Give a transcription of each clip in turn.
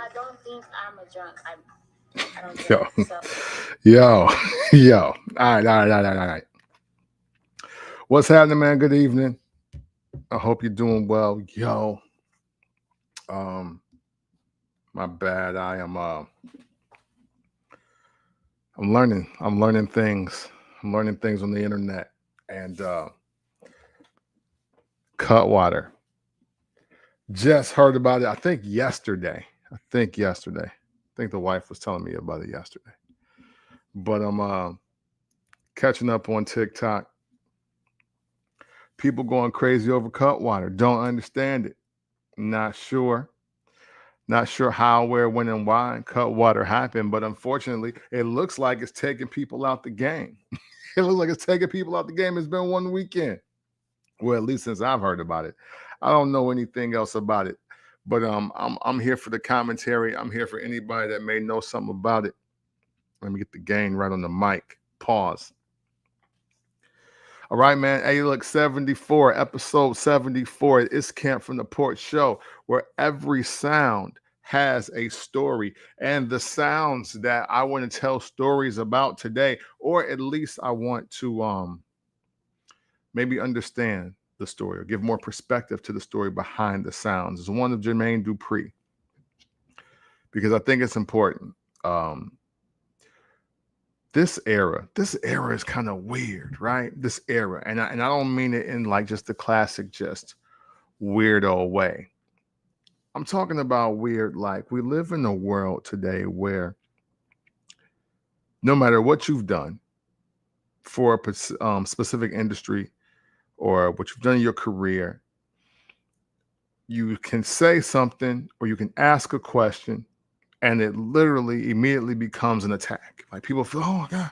I don't think I'm a drunk. I don't Yo, drink. So yo, yo. All right, all right, all right, all right. What's happening, man? Good evening. I hope you're doing well. Yo, um, my bad. I'm learning. I'm learning things. I'm learning things on the internet. And Cutwater. Just heard about it. I think yesterday. I think the wife was telling me about it yesterday. But I'm catching up on TikTok. People going crazy over Cutwater. Don't understand it. Not sure. Not sure how, where, when, and why Cutwater happened, but unfortunately, it looks like it's taking people out the game. It looks like it's taking people out the game. It's been one weekend. Well, at least since I've heard about it. I don't know anything else about it. But I'm here for the commentary. I'm here for anybody that may know something about it. Let me get the gain right on the mic. Pause. All right, man. Hey, look, 74, episode 74. It's Camp from the Porch Show, where every sound has a story. And the sounds that I want to tell stories about today, or at least I want to maybe understand the story or give more perspective to the story behind the sounds, is one of Jermaine Dupri, because I think it's important. Um, this era is kind of weird, right? This era, and I don't mean it in like just the classic, just weirdo way. I'm talking about weird, like we live in a world today where no matter what you've done for a specific industry or what you've done in your career, you can say something or you can ask a question and it literally immediately becomes an attack. Like people feel, oh my God,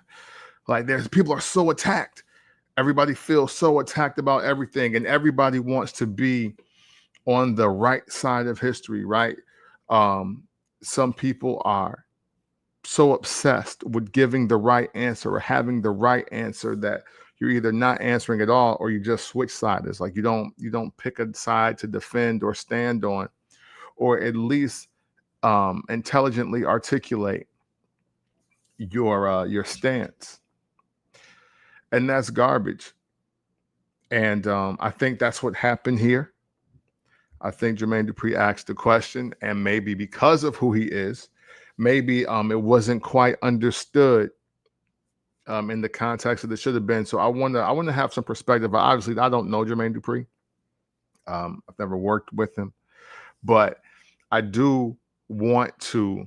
like there's people are so attacked. Everybody feels so attacked about everything, and everybody wants to be on the right side of history, right? Some people are so obsessed with giving the right answer or having the right answer that you're either not answering at all or you just switch sides. Like you don't pick a side to defend or stand on, or at least intelligently articulate your stance, and that's garbage. And I think that's what happened here. I think Jermaine Dupri asked the question, and maybe because of who he is, maybe it wasn't quite understood in the context that it should have been. So I want to have some perspective. Obviously, I don't know Jermaine Dupri. I've never worked with him, but I do want to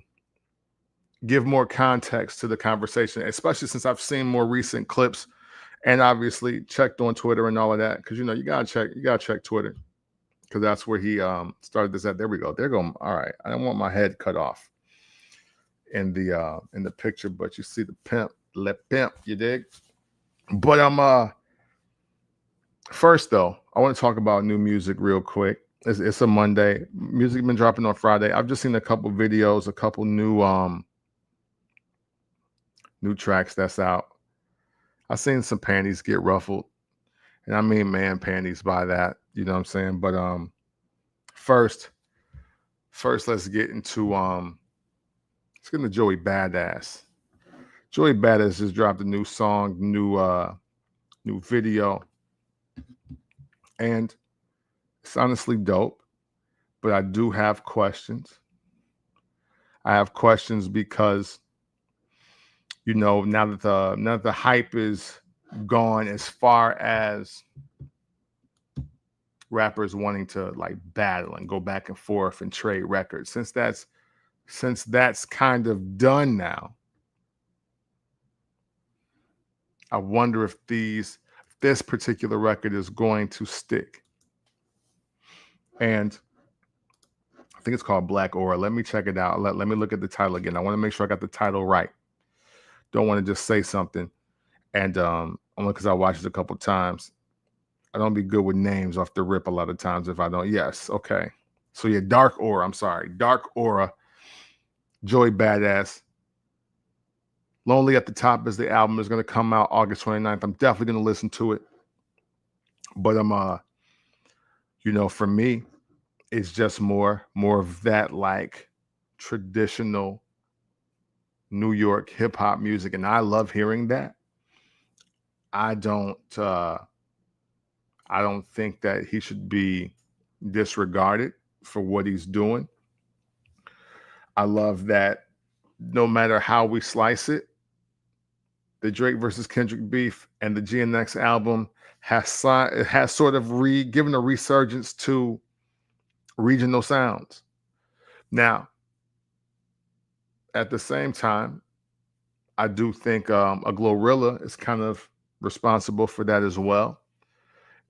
give more context to the conversation, especially since I've seen more recent clips and obviously checked on Twitter and all of that. Because you gotta check Twitter, because that's where he started this at. There we go. There go. All right. I don't want my head cut off in the picture, but you see the pimp, lip pimp, you dig? But I'm first though, I want to talk about new music real quick. It's a Monday. Music been dropping on Friday. I've just seen a couple videos, a couple new tracks that's out. I've seen some panties get ruffled. And I mean man panties by that. You know what I'm saying? But first let's get into Joey Badass. Joey Badass just dropped a new song, new video, and it's honestly dope. But I do have questions. I have questions because now that the hype is gone as far as rappers wanting to like battle and go back and forth and trade records, since that's kind of done now, I wonder if this particular record is going to stick. And I think it's called Black Aura. Let me check it out. Let me look at the title again. I want to make sure I got the title right. Don't want to just say something. And only because I watched it a couple times. I don't be good with names off the rip a lot of times if I don't. Yes, okay. So yeah, Dark Aura. I'm sorry. Dark Aura. Joey Badass. Lonely at the Top is the album. Is going to come out August 29th. I'm definitely going to listen to it. But I'm for me, it's just more of that like traditional New York hip hop music, and I love hearing that. I don't I don't think that he should be disregarded for what he's doing. I love that no matter how we slice it, the Drake versus Kendrick beef and the GNX album it has sort of given a resurgence to regional sounds. Now, at the same time, I do think a Glorilla is kind of responsible for that as well.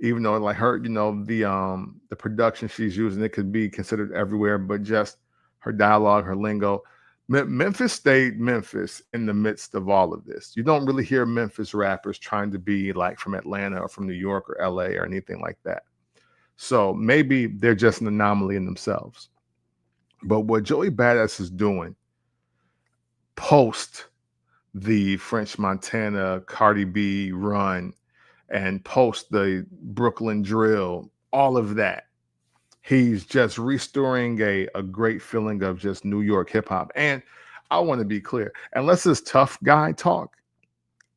Even though, like her, the production she's using, it could be considered everywhere, but just her dialogue, her lingo. Memphis stayed Memphis in the midst of all of this. You don't really hear Memphis rappers trying to be like from Atlanta or from New York or LA or anything like that. So maybe they're just an anomaly in themselves. But what Joey Badass is doing post the French Montana Cardi B run and post the Brooklyn drill, all of that, he's just restoring a great feeling of just New York hip hop. And I want to be clear, unless it's tough guy talk,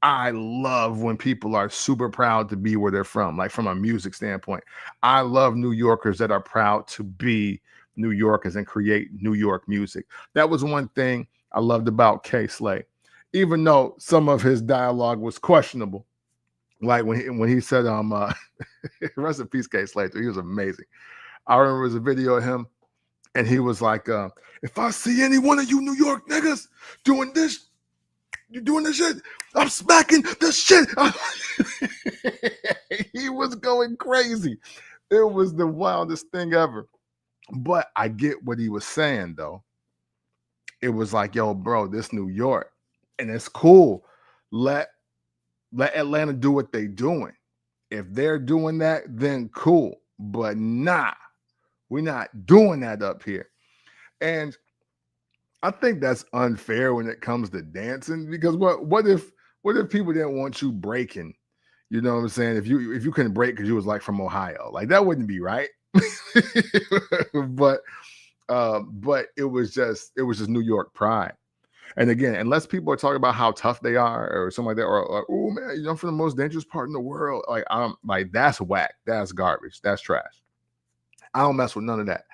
I love when people are super proud to be where they're from, like from a music standpoint. I love New Yorkers that are proud to be New Yorkers and create New York music. That was one thing I loved about K Slay, even though some of his dialogue was questionable. Like when he said, rest in peace, K Slay, he was amazing. I remember there was a video of him, and he was like, if I see any one of you New York niggas doing this, you doing this shit, I'm smacking the shit. He was going crazy. It was the wildest thing ever. But I get what he was saying, though. It was like, yo, bro, this New York, and it's cool. Let Atlanta do what they doing. If they're doing that, then cool. But nah, we're not doing that up here. And I think that's unfair when it comes to dancing, because what if people didn't want you breaking? You know what I'm saying? If you couldn't break because you was like from Ohio, like that wouldn't be right. but it was just New York pride. And again, unless people are talking about how tough they are or something like that, or oh man, I'm from the most dangerous part in the world, like that's whack, that's garbage, that's trash. I don't mess with none of that.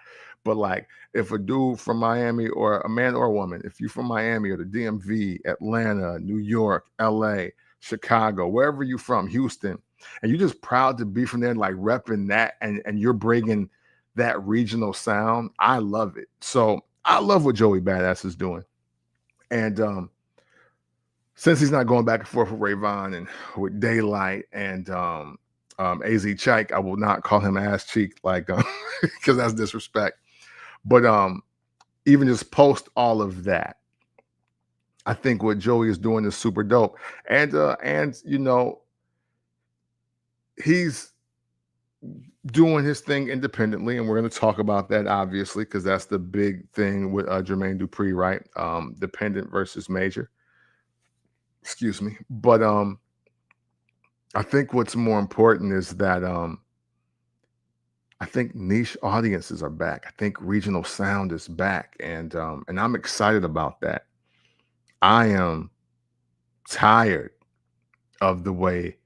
But like, if a dude from Miami, or a man or a woman, if you're from Miami or the DMV, Atlanta, New York, LA, Chicago, wherever you're from, Houston, and you're just proud to be from there, like repping that, and you're bringing that regional sound, I love it. So I love what Joey Badass is doing. And since he's not going back and forth with Rayvon and with Daylight and AZ Chike, I will not call him ass cheek, like because that's disrespect. But even just post all of that, I think what Joey is doing is super dope. And he's doing his thing independently, and we're going to talk about that, obviously, because that's the big thing with Jermaine Dupri, right? Dependent versus major. Excuse me. But I think what's more important is that I think niche audiences are back. I think regional sound is back, and I'm excited about that. I am tired of the way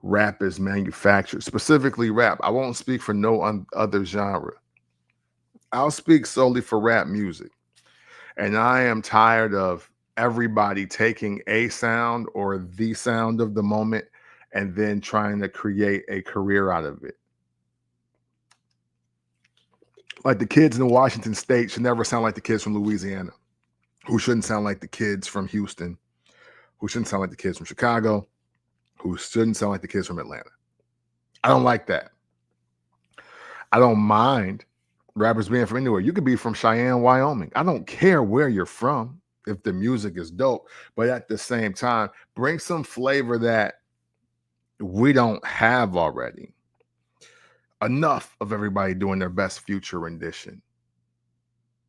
rap is manufactured, specifically rap. I won't speak for no other genre. I'll speak solely for rap music. And I am tired of everybody taking a sound or the sound of the moment and then trying to create a career out of it. Like, the kids in Washington State should never sound like the kids from Louisiana, who shouldn't sound like the kids from Houston, who shouldn't sound like the kids from Chicago, who shouldn't sound like the kids from Atlanta. I don't like that. I don't mind rappers being from anywhere. You could be from Cheyenne, Wyoming. I don't care where you're from if the music is dope. But at the same time, bring some flavor that we don't have already. Enough of everybody doing their best Future rendition.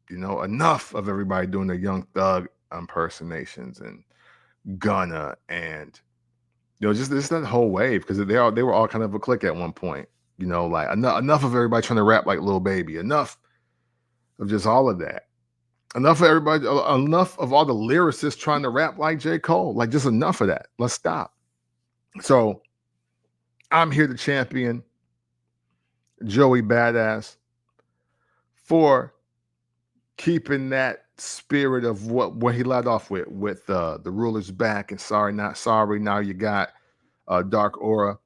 Enough of everybody doing their Young Thug impersonations and Gunna and just that whole wave, because they were all kind of a clique at one point. Like enough of everybody trying to rap like Lil Baby. Enough of just all of that. Enough of everybody, enough of all the lyricists trying to rap like J. Cole. Like, just enough of that. Let's stop. So I'm here to champion Joey Badass for keeping that spirit of what he led off with the ruler's back and sorry not sorry. Now you got Dark Aura,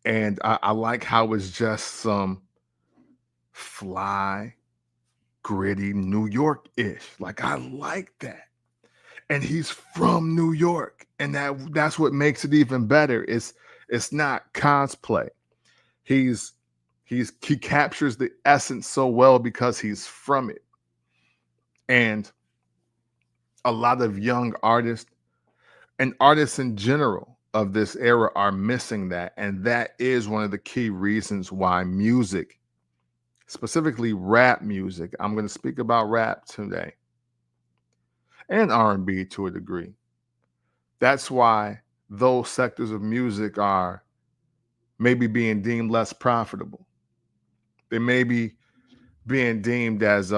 and I like how it's just some fly, gritty New York-ish. Like, I like that, and he's from New York, and that's what makes it even better. It's not cosplay. He captures the essence so well because he's from it. And a lot of young artists and artists in general of this era are missing that. And that is one of the key reasons why music, specifically rap music, I'm going to speak about rap today, and R&B to a degree. That's why those sectors of music are maybe being deemed less profitable. They may be being deemed as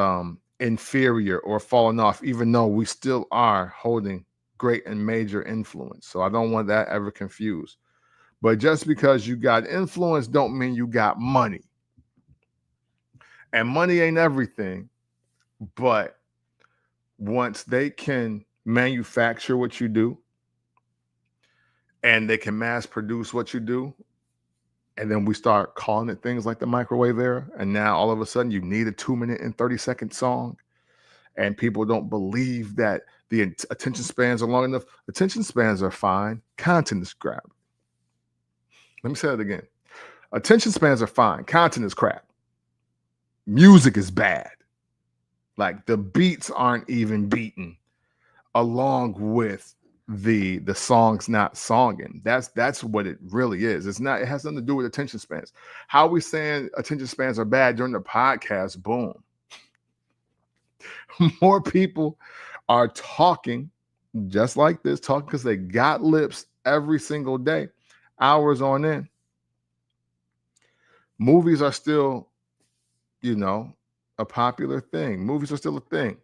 inferior or falling off, even though we still are holding great and major influence. So I don't want that ever confused. But just because you got influence don't mean you got money. And money ain't everything. But once they can manufacture what you do and they can mass produce what you do, and then we start calling it things like the microwave era, and now all of a sudden you need a 2-minute and 30-second song, and people don't believe that the attention spans are long enough. Attention spans are fine. Content is crap. Let me say that again. Attention spans are fine. Content is crap. Music is bad. Like, the beats aren't even beaten along with the songs not songing. That's what it really is. It has nothing to do with attention spans. How are we saying attention spans are bad during the podcast? Boom. More people are talking just like this, talking because they got lips every single day, hours on end. Movies are still, a popular thing. Movies are still a thing.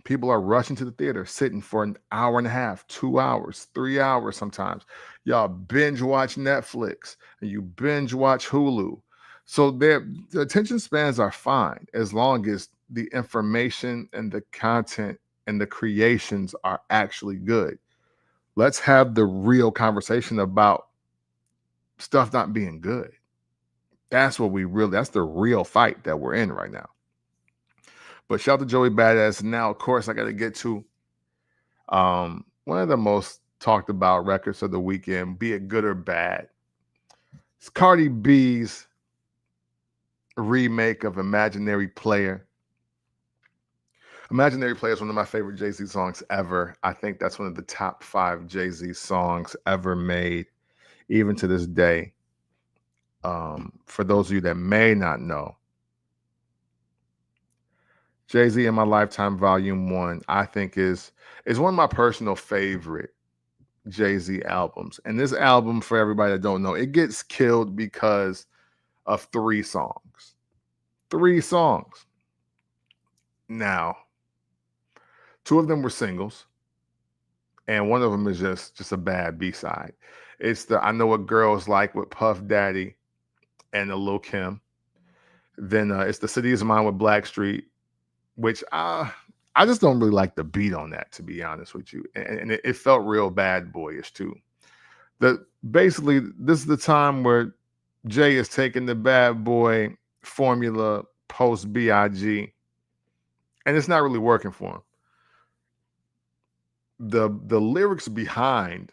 People are rushing to the theater, sitting for an hour and a half, 2 hours, 3 hours sometimes. Y'all binge watch Netflix and you binge watch Hulu. So the attention spans are fine as long as the information and the content and the creations are actually good. Let's have the real conversation about stuff not being good. That's the real fight that we're in right now. But shout out to Joey Badass. Now, of course, I got to get to one of the most talked about records of the weekend, be it good or bad. It's Cardi B's remake of Imaginary Player. Imaginary Player is one of my favorite Jay-Z songs ever. I think that's one of the top 5 Jay-Z songs ever made, even to this day. For those of you that may not know, Jay-Z in My Lifetime Volume 1, I think is one of my personal favorite Jay-Z albums. And this album, for everybody that don't know, it gets killed because of 3 songs. 3 songs. Now, 2 of them were singles, and one of them is just a bad B-side. It's the I Know What Girls Like with Puff Daddy and Lil' Kim. Then it's The City Is Mine with Blackstreet, which I just don't really like the beat on that, to be honest with you. And it felt real bad boyish too. Basically, this is the time where Jay is taking the bad boy formula post B.I.G. and it's not really working for him. The lyrics behind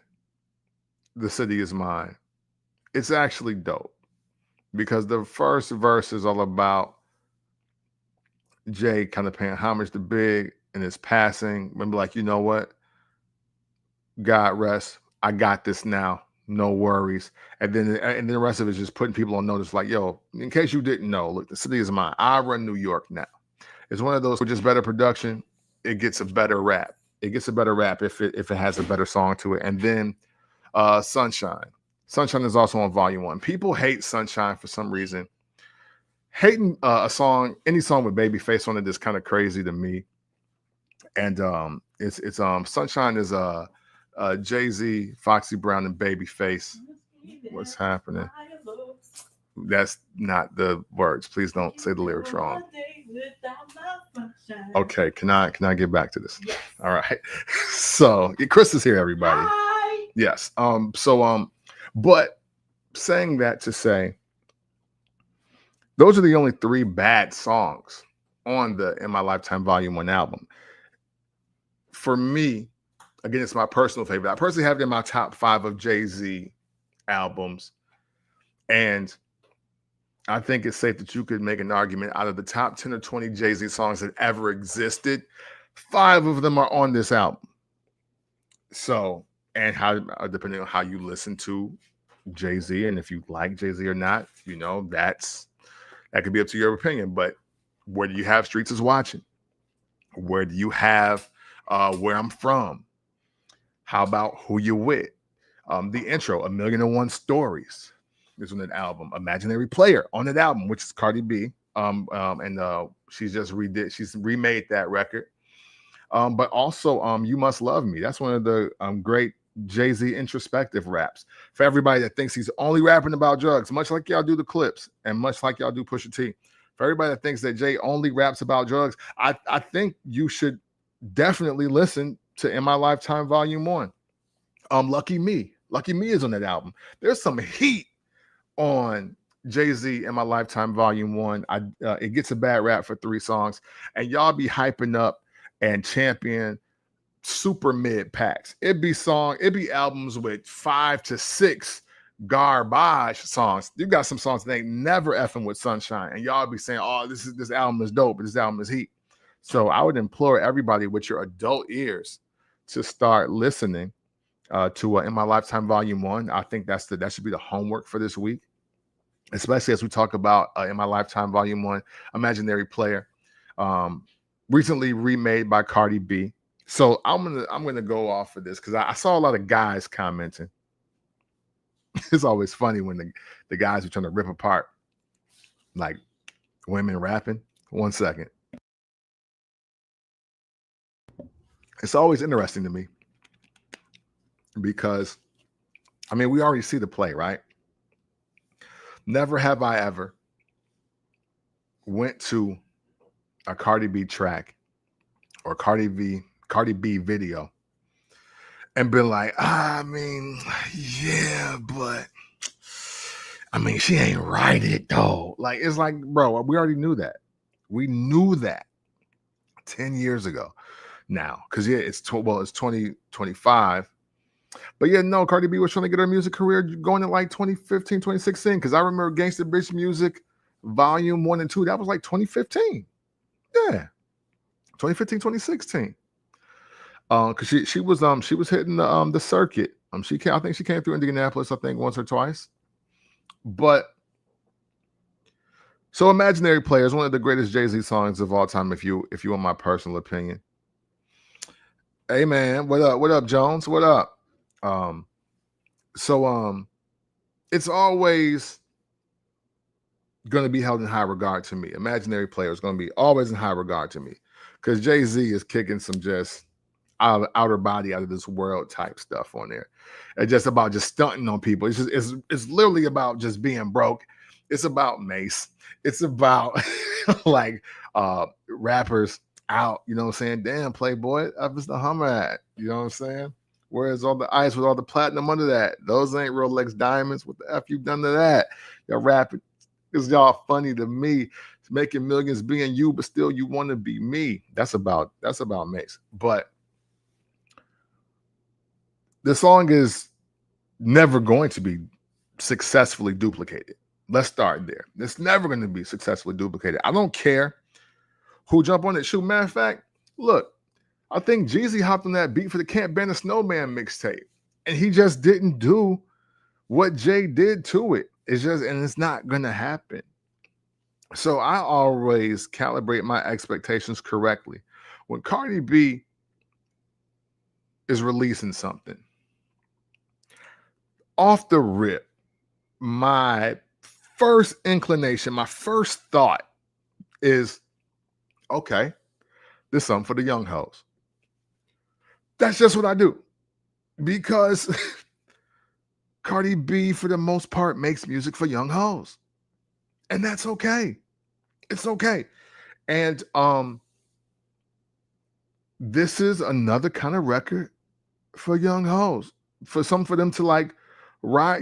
The City Is Mine, it's actually dope. Because the first verse is all about Jay kind of paying homage to Big in his passing. Remember, like, you know what? God rest. I got this now. No worries. And then the rest of it is just putting people on notice, like, yo, in case you didn't know, look, the city is mine. I run New York now. It's one of those with just better production. It gets a better rap. It gets a better rap if it has a better song to it. And then Sunshine. Sunshine is also on Volume 1. People hate Sunshine for some reason. hating a song, any song with Babyface on it is kind of crazy to me. And it's Sunshine is Jay-Z, Foxy Brown, and Babyface. What's happening? That's not the words. Please don't say the lyrics wrong. Okay, can I get back to this? Yes. All right. So Chris is here, everybody. Hi. Yes. But saying that to say, those are the only 3 bad songs on the In My Lifetime Volume 1 album. For me, again, it's my personal favorite. I personally have it in my top 5 of Jay-Z albums. And I think it's safe that you could make an argument out of the top 10 or 20 Jay-Z songs that ever existed, 5 of them are on this album. So, and how, depending on how you listen to Jay-Z and if you like Jay-Z or not, that could be up to your opinion. But where do you have Streets Is Watching? Where do you have Where I'm From? How about Who You With? The intro, A Million and One Stories, is on that album. Imaginary Player on that album, which is Cardi B. She's remade that record. But also You Must Love Me. That's one of the great Jay-Z introspective raps. For everybody that thinks he's only rapping about drugs, much like y'all do the clips and much like y'all do Pusha T. For everybody that thinks that Jay only raps about drugs, I think you should definitely listen to In My Lifetime Volume 1. Lucky Me. Lucky Me is on that album. There's some heat on Jay-Z In My Lifetime Volume 1. It gets a bad rap for 3 songs, and y'all be hyping up and champion super mid packs. It'd be albums with 5 to 6 garbage songs. You got some songs that ain't never effing with Sunshine, and y'all be saying, "Oh, this album is dope, but this album is heat." So I would implore everybody with your adult ears to start listening to In My Lifetime Volume 1. I think that should be the homework for this week, especially as we talk about In My Lifetime Volume 1, Imaginary Player, recently remade by Cardi B. So I'm gonna go off of this because I saw a lot of guys commenting. It's always funny when the guys are trying to rip apart like women rapping. 1 second. It's always interesting to me because, I mean, we already see the play, right? Never have I ever went to a Cardi B track or Cardi B video and been like, I mean, yeah, but I mean, she ain't write it though. Like, it's like, bro, we already knew that. We knew that 10 years ago now. Because, yeah, it's 2025. But, yeah, no, Cardi B was trying to get her music career going in like 2015, 2016. Because I remember Gangsta Bitch Music Volume 1 and 2. That was like 2015. Yeah. 2015, 2016. Because she was hitting the circuit. I think she came through Indianapolis, I think, once or twice. But so Imaginary Player is one of the greatest Jay-Z songs of all time, if you want my personal opinion. Hey man, what up, Jones? What up? It's always gonna be held in high regard to me. Imaginary Player is gonna be always in high regard to me. Because Jay-Z is kicking some just outer body, out of this world type stuff on there. It's just about just stunting on people. It's literally about just being broke. It's about Mace. It's about like rappers out, you know what I'm saying? Damn, Playboy, up is the Hummer at, you know what I'm saying? Where's all the ice with all the platinum under that? Those ain't Rolex diamonds. What the F you done to that? Y'all rapping because y'all funny to me. Making millions being you, but still you want to be me. That's about Mace. But the song is never going to be successfully duplicated. Let's start there. It's never going to be successfully duplicated. I don't care who jump on it. Shoot, matter of fact, look, I think Jeezy hopped on that beat for the Can't Ban a Snowman mixtape, and he just didn't do what Jay did to it. It's not going to happen. So I always calibrate my expectations correctly. When Cardi B is releasing something, off the rip, my first inclination, my first thought is, okay, this is something for the young hoes. That's just what I do. Because Cardi B, for the most part, makes music for young hoes. And that's okay. It's okay. And this is another kind of record for young hoes. For them to like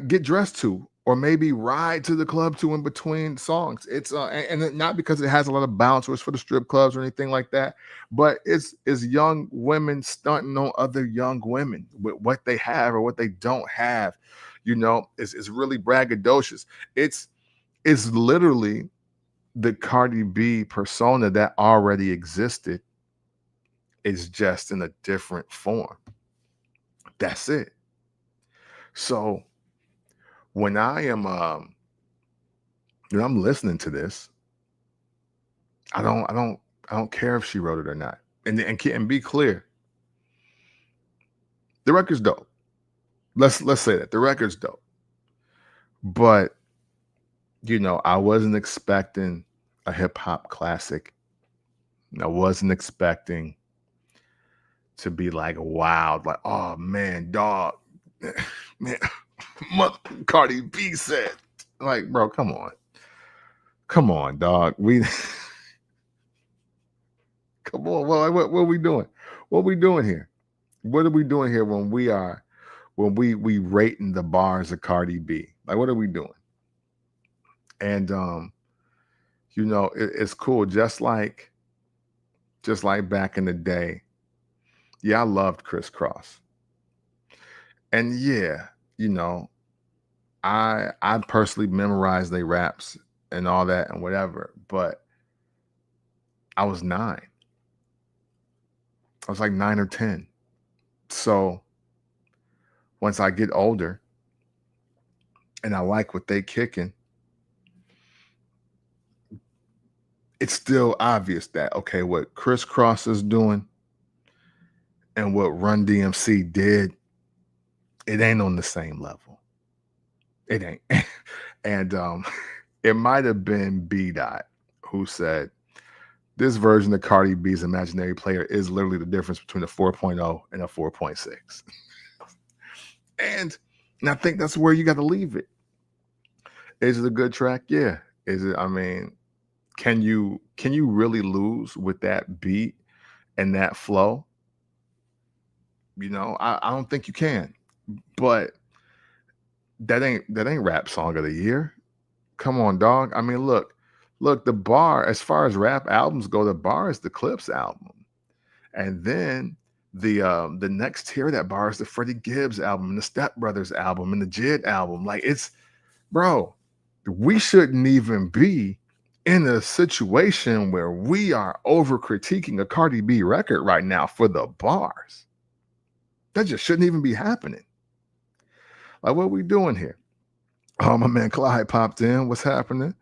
get dressed to, or maybe ride to the club to in between songs. It's and not because it has a lot of bounce or it's for the strip clubs or anything like that, but it's young women stunting on other young women with what they have or what they don't have. It's really braggadocious. It's literally the Cardi B persona that already existed. It's just in a different form. That's it. So when I'm listening to this, I don't care if she wrote it or not. And be clear, the record's dope. Let's say that the record's dope. But I wasn't expecting a hip hop classic. I wasn't expecting to be like wild, like, oh man, dog, man, Cardi B said, like, bro, come on, dog. Come on. Well, what are we doing? What are we doing here? What are we doing here when we rating the bars of Cardi B? Like, what are we doing? And it's cool. Just like back in the day. Yeah, I loved Crisscross. And yeah, I personally memorized their raps and all that and whatever, but I was 9. I was like 9 or 10. So once I get older and I like what they kicking, it's still obvious that, okay, what Crisscross is doing and what Run DMC did, it ain't on the same level. It ain't. And it might have been Bada who said, this version of Cardi B's Imaginary Player is literally the difference between a 4.0 and a 4.6. And I think that's where you got to leave it. Is it a good track? Yeah. Is it, can you really lose with that beat and that flow? I don't think you can. But that ain't rap song of the year. Come on, dog. Look, the bar, as far as rap albums go, the bar is the Clips album. And then the next tier of that bar is the Freddie Gibbs album and the Step Brothers album and the Jid album. Like, it's, bro, we shouldn't even be in a situation where we are over critiquing a Cardi B record right now for the bars. That just shouldn't even be happening. Like, what are we doing here? Oh, my man Clyde popped in. What's happening?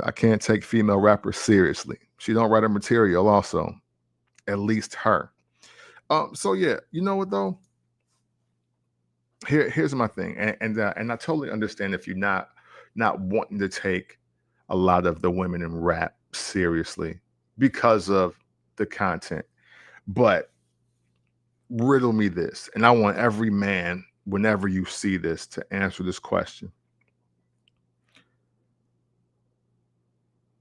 I can't take female rappers seriously. She don't write her material also. At least her. So yeah, you know what though? Here's my thing. And I totally understand if you're not wanting to take a lot of the women in rap seriously because of the content. But riddle me this, and I want every man, whenever you see this, to answer this question.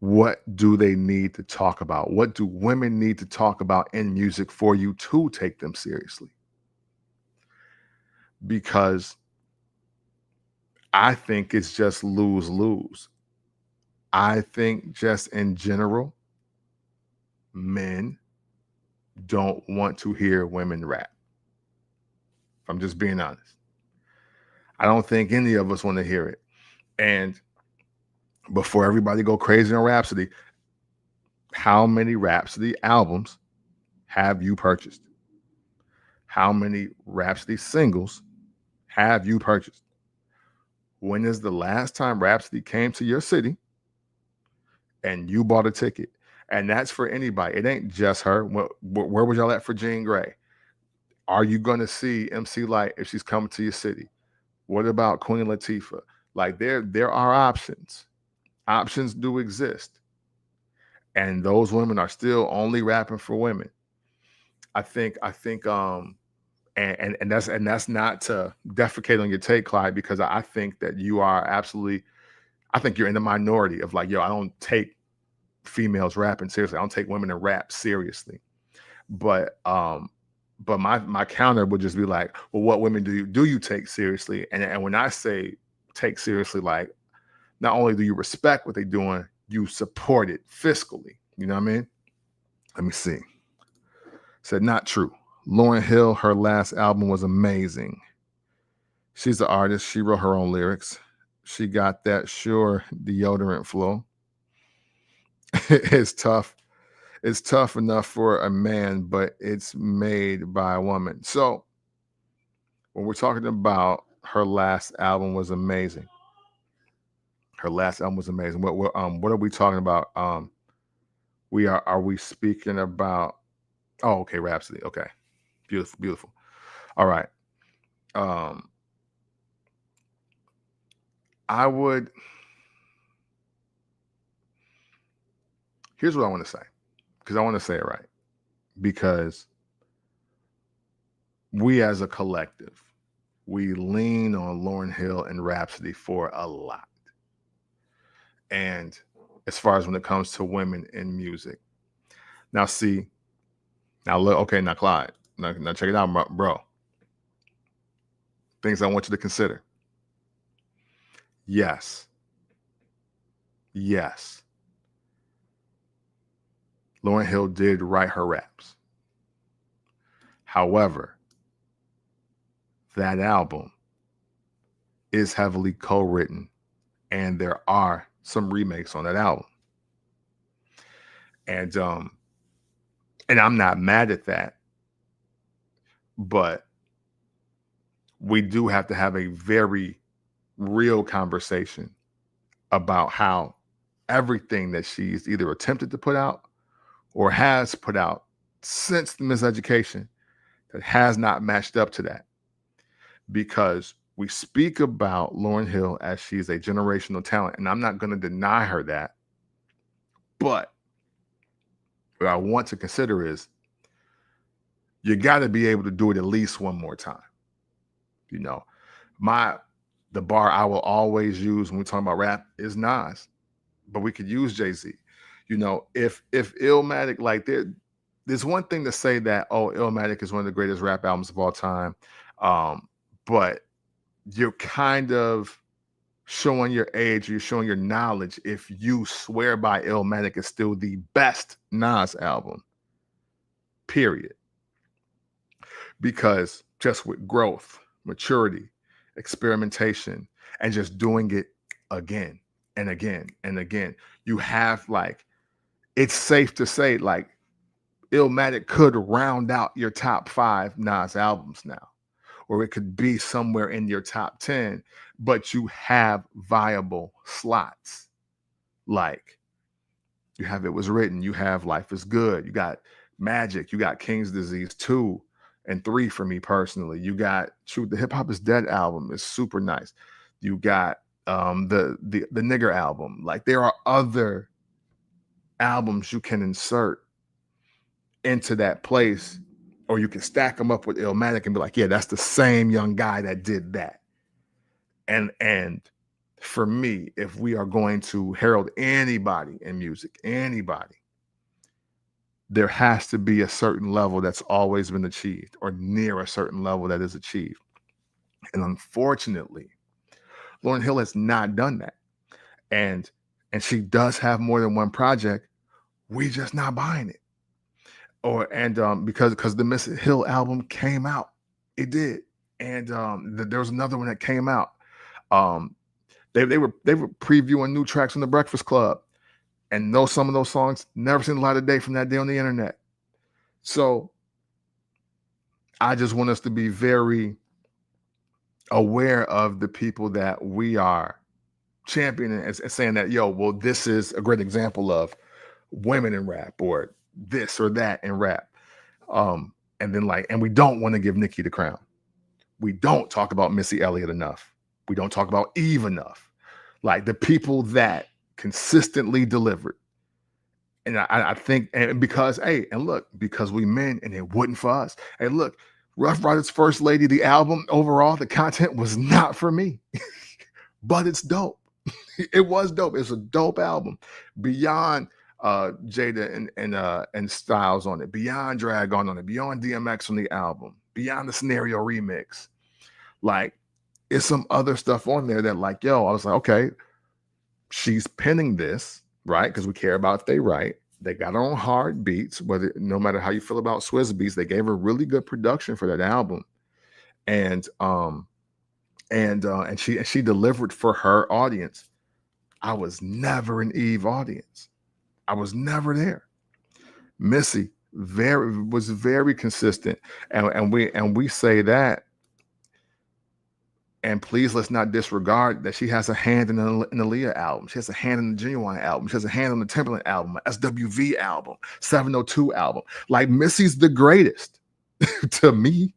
What do they need to talk about? What do women need to talk about in music for you to take them seriously? Because I think it's just lose-lose. I think just in general, men don't want to hear women rap. I'm just being honest. I don't think any of us want to hear it. And before everybody go crazy on Rhapsody, how many Rhapsody albums have you purchased? How many Rhapsody singles have you purchased? When is the last time Rhapsody came to your city and you bought a ticket? And that's for anybody. It ain't just her. Where was y'all at for Jean Grey? Are you going to see MC Lyte if she's coming to your city? What about Queen Latifah? Like there are options. Options do exist. And those women are still only rapping for women. I think and that's not to defecate on your take, Clyde, because I think that you are absolutely, I think you're in the minority of like, yo, I don't take females rapping seriously. I don't take women in rap seriously. But my counter would just be like, well, what women do you take seriously? And when I say take seriously, like not only do you respect what they're doing, you support it fiscally. You know what I mean? Let me see. Said not true. Lauryn Hill, her last album was amazing. She's the artist. She wrote her own lyrics. She got that Sure deodorant flow. It's tough. It's tough enough for a man, but it's made by a woman. So when we're talking about her last album was amazing. Her last album was amazing. What are we talking about? Are we speaking about, oh, okay, Rhapsody. Okay. Beautiful, beautiful. All right. I would, here's what I want to say, because I want to say it right. Because we as a collective, we lean on Lauryn Hill and Rhapsody for a lot. And as far as when it comes to women in music. Now see, now look, okay, now Clyde, now check it out, bro. Things I want you to consider. Yes. Lauryn Hill did write her raps. However, that album is heavily co-written, and there are some remakes on that album. And I'm not mad at that, but we do have to have a very real conversation about how everything that she's either attempted to put out or has put out since the miseducation that has not matched up to that. Because we speak about Lauryn Hill as she's a generational talent, and I'm not going to deny her that. But what I want to consider is you got to be able to do it at least one more time. You know, the bar I will always use when we talk about rap is Nas, but we could use Jay-Z. You know, if Illmatic, like there's one thing to say that, oh, Illmatic is one of the greatest rap albums of all time. But you're kind of showing your age, you're showing your knowledge if you swear by Illmatic is still the best Nas album, period. Because just with growth, maturity, experimentation, and just doing it again and again and again, you have, like, it's safe to say, like, Illmatic could round out your top 5 Nas albums now, or it could be somewhere in your top 10, but you have viable slots. Like, you have It Was Written, you have Life Is Good, you got Magic, you got King's Disease 2 and 3 for me personally. You got Shoot, the Hip Hop Is Dead album is super nice. You got the Nigger album. Like, there are other albums you can insert into that place, or you can stack them up with Illmatic and be like, yeah, that's the same young guy that did that. And for me, if we are going to herald anybody in music, anybody, there has to be a certain level that's always been achieved, or near a certain level that is achieved. And unfortunately, Lauryn Hill has not done that. And she does have more than one project. We just not buying it. Because the Miss Hill album came out. It did. And there was another one that came out. They were previewing new tracks on the Breakfast Club. And some of those songs never seen the light of day from that day on the internet. So I just want us to be very aware of the people that we are championing and saying that, yo, well, this is a great example of women in rap, or this or that in rap. And we don't want to give Nicki the crown. We don't talk about Missy Elliott enough. We don't talk about Eve enough. like the people that consistently delivered. And I think, and because, hey, and look, because we men and it wasn't for us. Hey, look, Rough Riders First Lady, the album overall, the content was not for me, but it's dope. It was dope. It's a dope album. Beyond Jada and Styles on it, beyond Drag on it, beyond DMX on the album, beyond the Scenario remix. Like, it's some other stuff on there that, like, yo, I was like, okay, she's penning this, right? Because we care about if they write. They got her on hard beats, whether no matter how you feel about Swizz Beats, they gave her really good production for that album. And she delivered for her audience. I was never an Eve audience. I was never there. Missy was very consistent. And we say that. And please, let's not disregard that she has a hand in the Aaliyah album. She has a hand in the Genuine album. She has a hand on the Timberland album, SWV album, 702 album. Like, Missy's the greatest to me.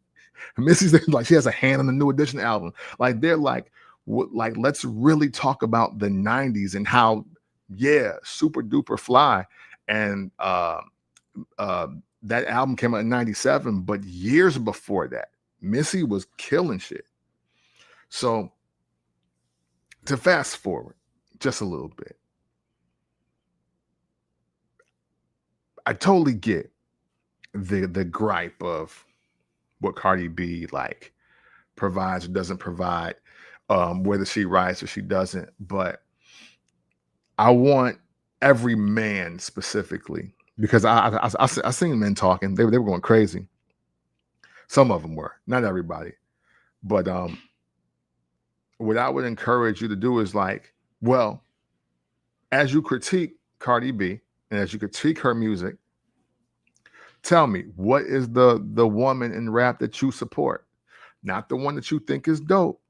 Missy's like, she has a hand on the New Edition album. Like, they're like, let's really talk about the 90s and how, yeah, Super Duper Fly. And that album came out in 97, but years before that, Missy was killing shit. So, to fast forward just a little bit, I totally get the gripe of what Cardi B like provides or doesn't provide, whether she writes or she doesn't. But I want every man specifically, because I seen men talking, they were going crazy. Some of them were, not everybody, but what I would encourage you to do is like, well, as you critique Cardi B and as you critique her music, tell me, what is the woman in rap that you support? Not the one that you think is dope,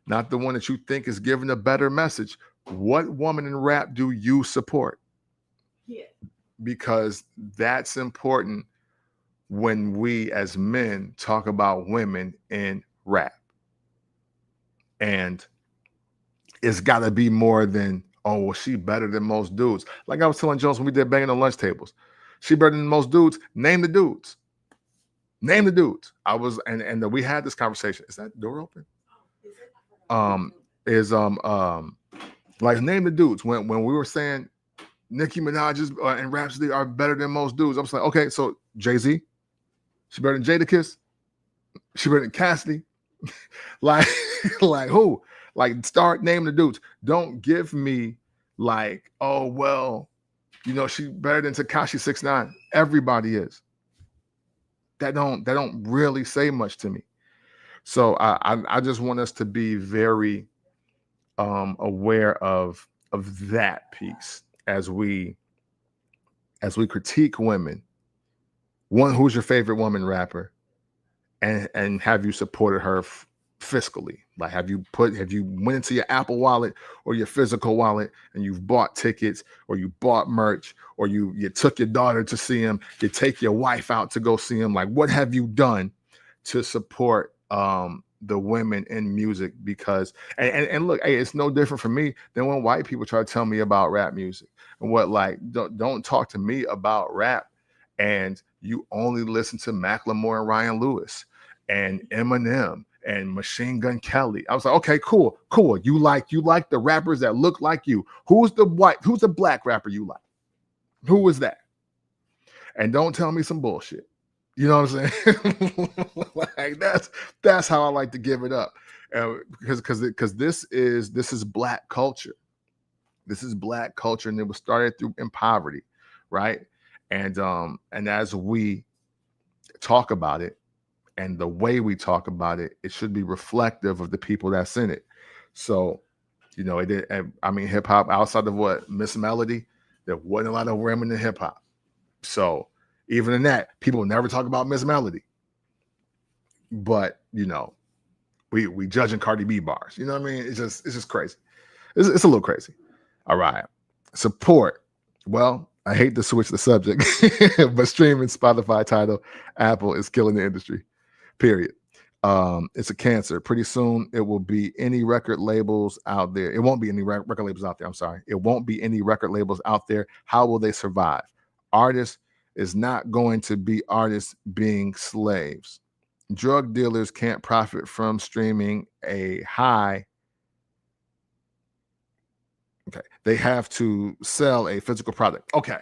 not the one that you think is giving a better message. What woman in rap do you support? Yeah. Because that's important when we as men talk about women in rap. And it's got to be more than, oh, well, she better than most dudes. Like I was telling Jones when we did Banging on Lunch Tables, she better than most dudes. Name the dudes. Name the dudes. I was, and we had this conversation. Is that door open? Like, name the dudes. When we were saying Nicki Minaj's and Rhapsody are better than most dudes, I was like, okay, so Jay-Z, she better than Jadakiss, she better than Cassidy. like who? Like, start naming the dudes. Don't give me like, oh well, you know, she better than Tekashi 6ix9ine. Everybody is. That don't really say much to me. So I just want us to be very aware of that piece as we critique women. One, who's your favorite woman rapper? And have you supported her fiscally? Like, have you went into your Apple wallet or your physical wallet and you've bought tickets or you bought merch or you took your daughter to see him, you take your wife out to go see him? Like, what have you done to support the women in music? Because and look, hey, it's no different for me than when white people try to tell me about rap music and what, like, don't talk to me about rap and you only listen to Macklemore and Ryan Lewis and Eminem and Machine Gun Kelly. I was like, okay, cool. You like the rappers that look like you. Who's the black rapper you like? Who was that? And don't tell me some bullshit. You know what I'm saying? Like, that's how I like to give it up, because this is black culture. This is black culture, and it was started in poverty, right? And as we talk about it, and the way we talk about it, it should be reflective of the people that's in it. So, you know, hip hop, outside of what, Miss Melody, there wasn't a lot of women in hip hop. So even in that, people never talk about Miss Melody. But, you know, we judging Cardi B bars. You know what I mean? It's just crazy. It's a little crazy. All right. Support. Well, I hate to switch the subject, but streaming, Spotify, Tidal, Apple is killing the industry. Period. It's a cancer. Pretty soon it will be any record labels out there. It won't be any record labels out there. I'm sorry. It won't be any record labels out there. How will they survive? Artists is not going to be artists being slaves. Drug dealers can't profit from streaming a high. Okay. They have to sell a physical product. Okay.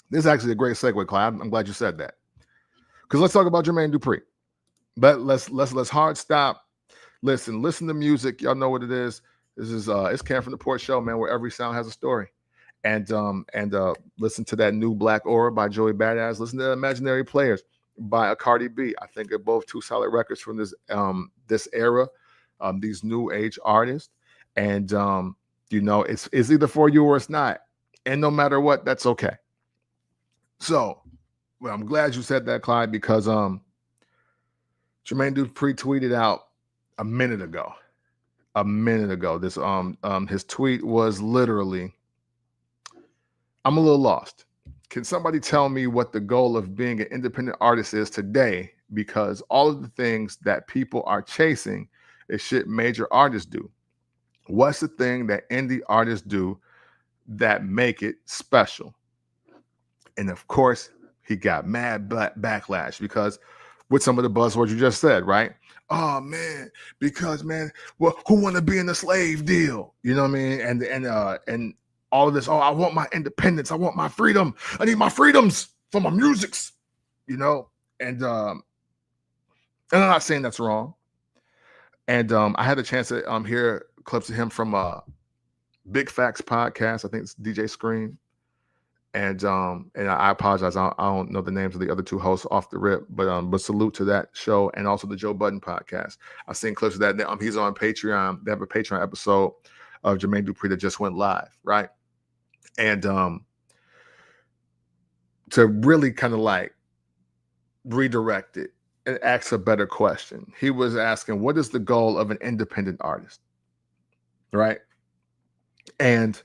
This is actually a great segue, Clyde. I'm glad you said that. Because let's talk about Jermaine Dupri. But let's hard stop. Listen to music. Y'all know what it is. This is it's Cam from the Port Show, man, where every sound has a story. And listen to that new Black Aura by Joey Badass. Listen to Imaginary Players by a Cardi B. I think they're both two solid records from this era, these new age artists. And it's either for you or it's not. And no matter what, that's okay. So, well, I'm glad you said that, Clyde, because Jermaine Dupri tweeted out a minute ago. This his tweet was literally, I'm a little lost. Can somebody tell me what the goal of being an independent artist is today? Because all of the things that people are chasing is shit major artists do. What's the thing that indie artists do that make it special? And of course, he got mad backlash because with some of the buzzwords you just said, right? Oh man, because man, well, who want to be in a slave deal? You know what I mean? And all of this. Oh, I want my independence. I want my freedom. I need my freedoms for my musics. And I'm not saying that's wrong. And I had a chance to hear clips of him from Big Facts podcast. I think it's DJ Scream. And I apologize. I don't know the names of the other two hosts off the rip, but salute to that show and also the Joe Budden podcast. I've seen clips of that. He's on Patreon. They have a Patreon episode of Jermaine Dupri that just went live, right? And to really kind of like redirect it and ask a better question, he was asking, what is the goal of an independent artist, right? And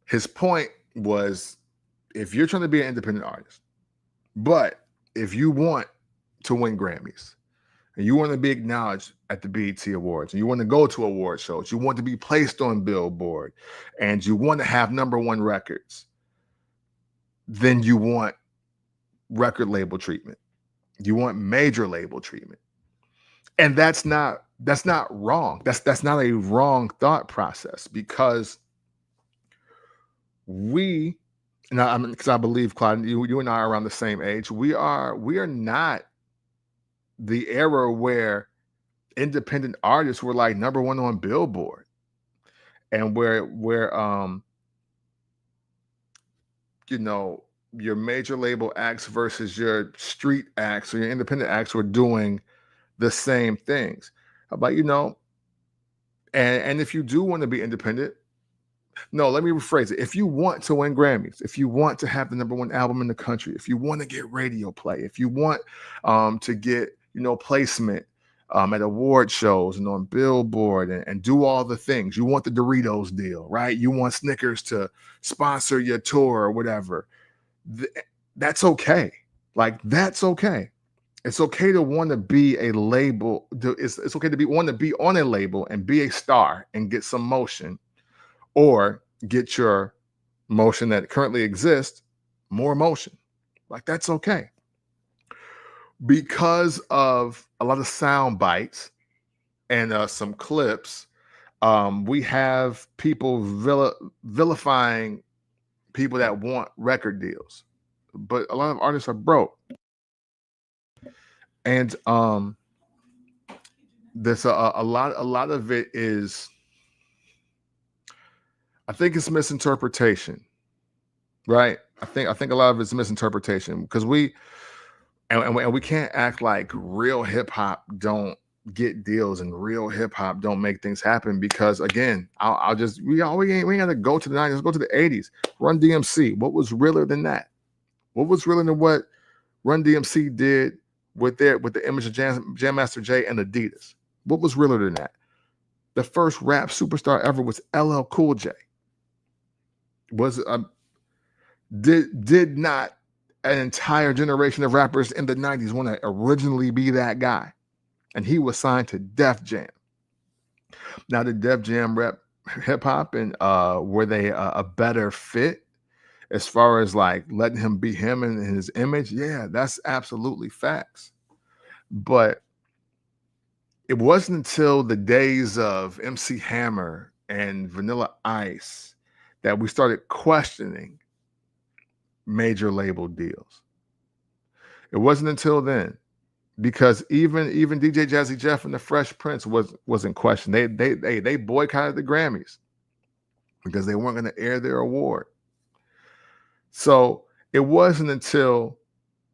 his point was, if you're trying to be an independent artist, but if you want to win Grammys and you want to be acknowledged at the BET Awards and you want to go to award shows, you want to be placed on Billboard and you want to have #1 records, then you want record label treatment. You want major label treatment. And that's not wrong. That's not a wrong thought process, because because I believe, Clyde, you and I are around the same age. We are not the era where independent artists were like #1 on Billboard, and where your major label acts versus your street acts or your independent acts were doing the same things. But and if you do want to be independent, no, let me rephrase it. If you want to win Grammys, if you want to have the #1 album in the country, if you want to get radio play, if you want to get placement at award shows and on Billboard and do all the things, you want the Doritos deal, right? You want Snickers to sponsor your tour or whatever. That's okay. Like, that's okay. It's okay to want to be a label. It's okay to want to be on a label and be a star and get some motion, or get your motion that currently exists more motion. Like, that's okay. Because of a lot of sound bites and some clips, we have people vilifying people that want record deals, but a lot of artists are broke. And there's a lot of it is, I think it's misinterpretation, right? I think a lot of it's misinterpretation, because we can't act like real hip hop don't get deals and real hip hop don't make things happen. Because again, we ain't got to go to the 90s. Let's go to the 80s. Run DMC. What was realer than that? What was realer than what Run DMC did with the image of Jam Master Jay and Adidas? What was realer than that? The first rap superstar ever was LL Cool J. Did not an entire generation of rappers in the 90s want to originally be that guy. And he was signed to Def Jam. Now, did Def Jam rep hip hop, and were they a better fit as far as like letting him be him and his image? Yeah, that's absolutely facts. But it wasn't until the days of MC Hammer and Vanilla Ice that we started questioning major label deals. It wasn't until then, because even DJ Jazzy Jeff and the Fresh Prince was in question. They boycotted the Grammys because they weren't going to air their award. So it wasn't until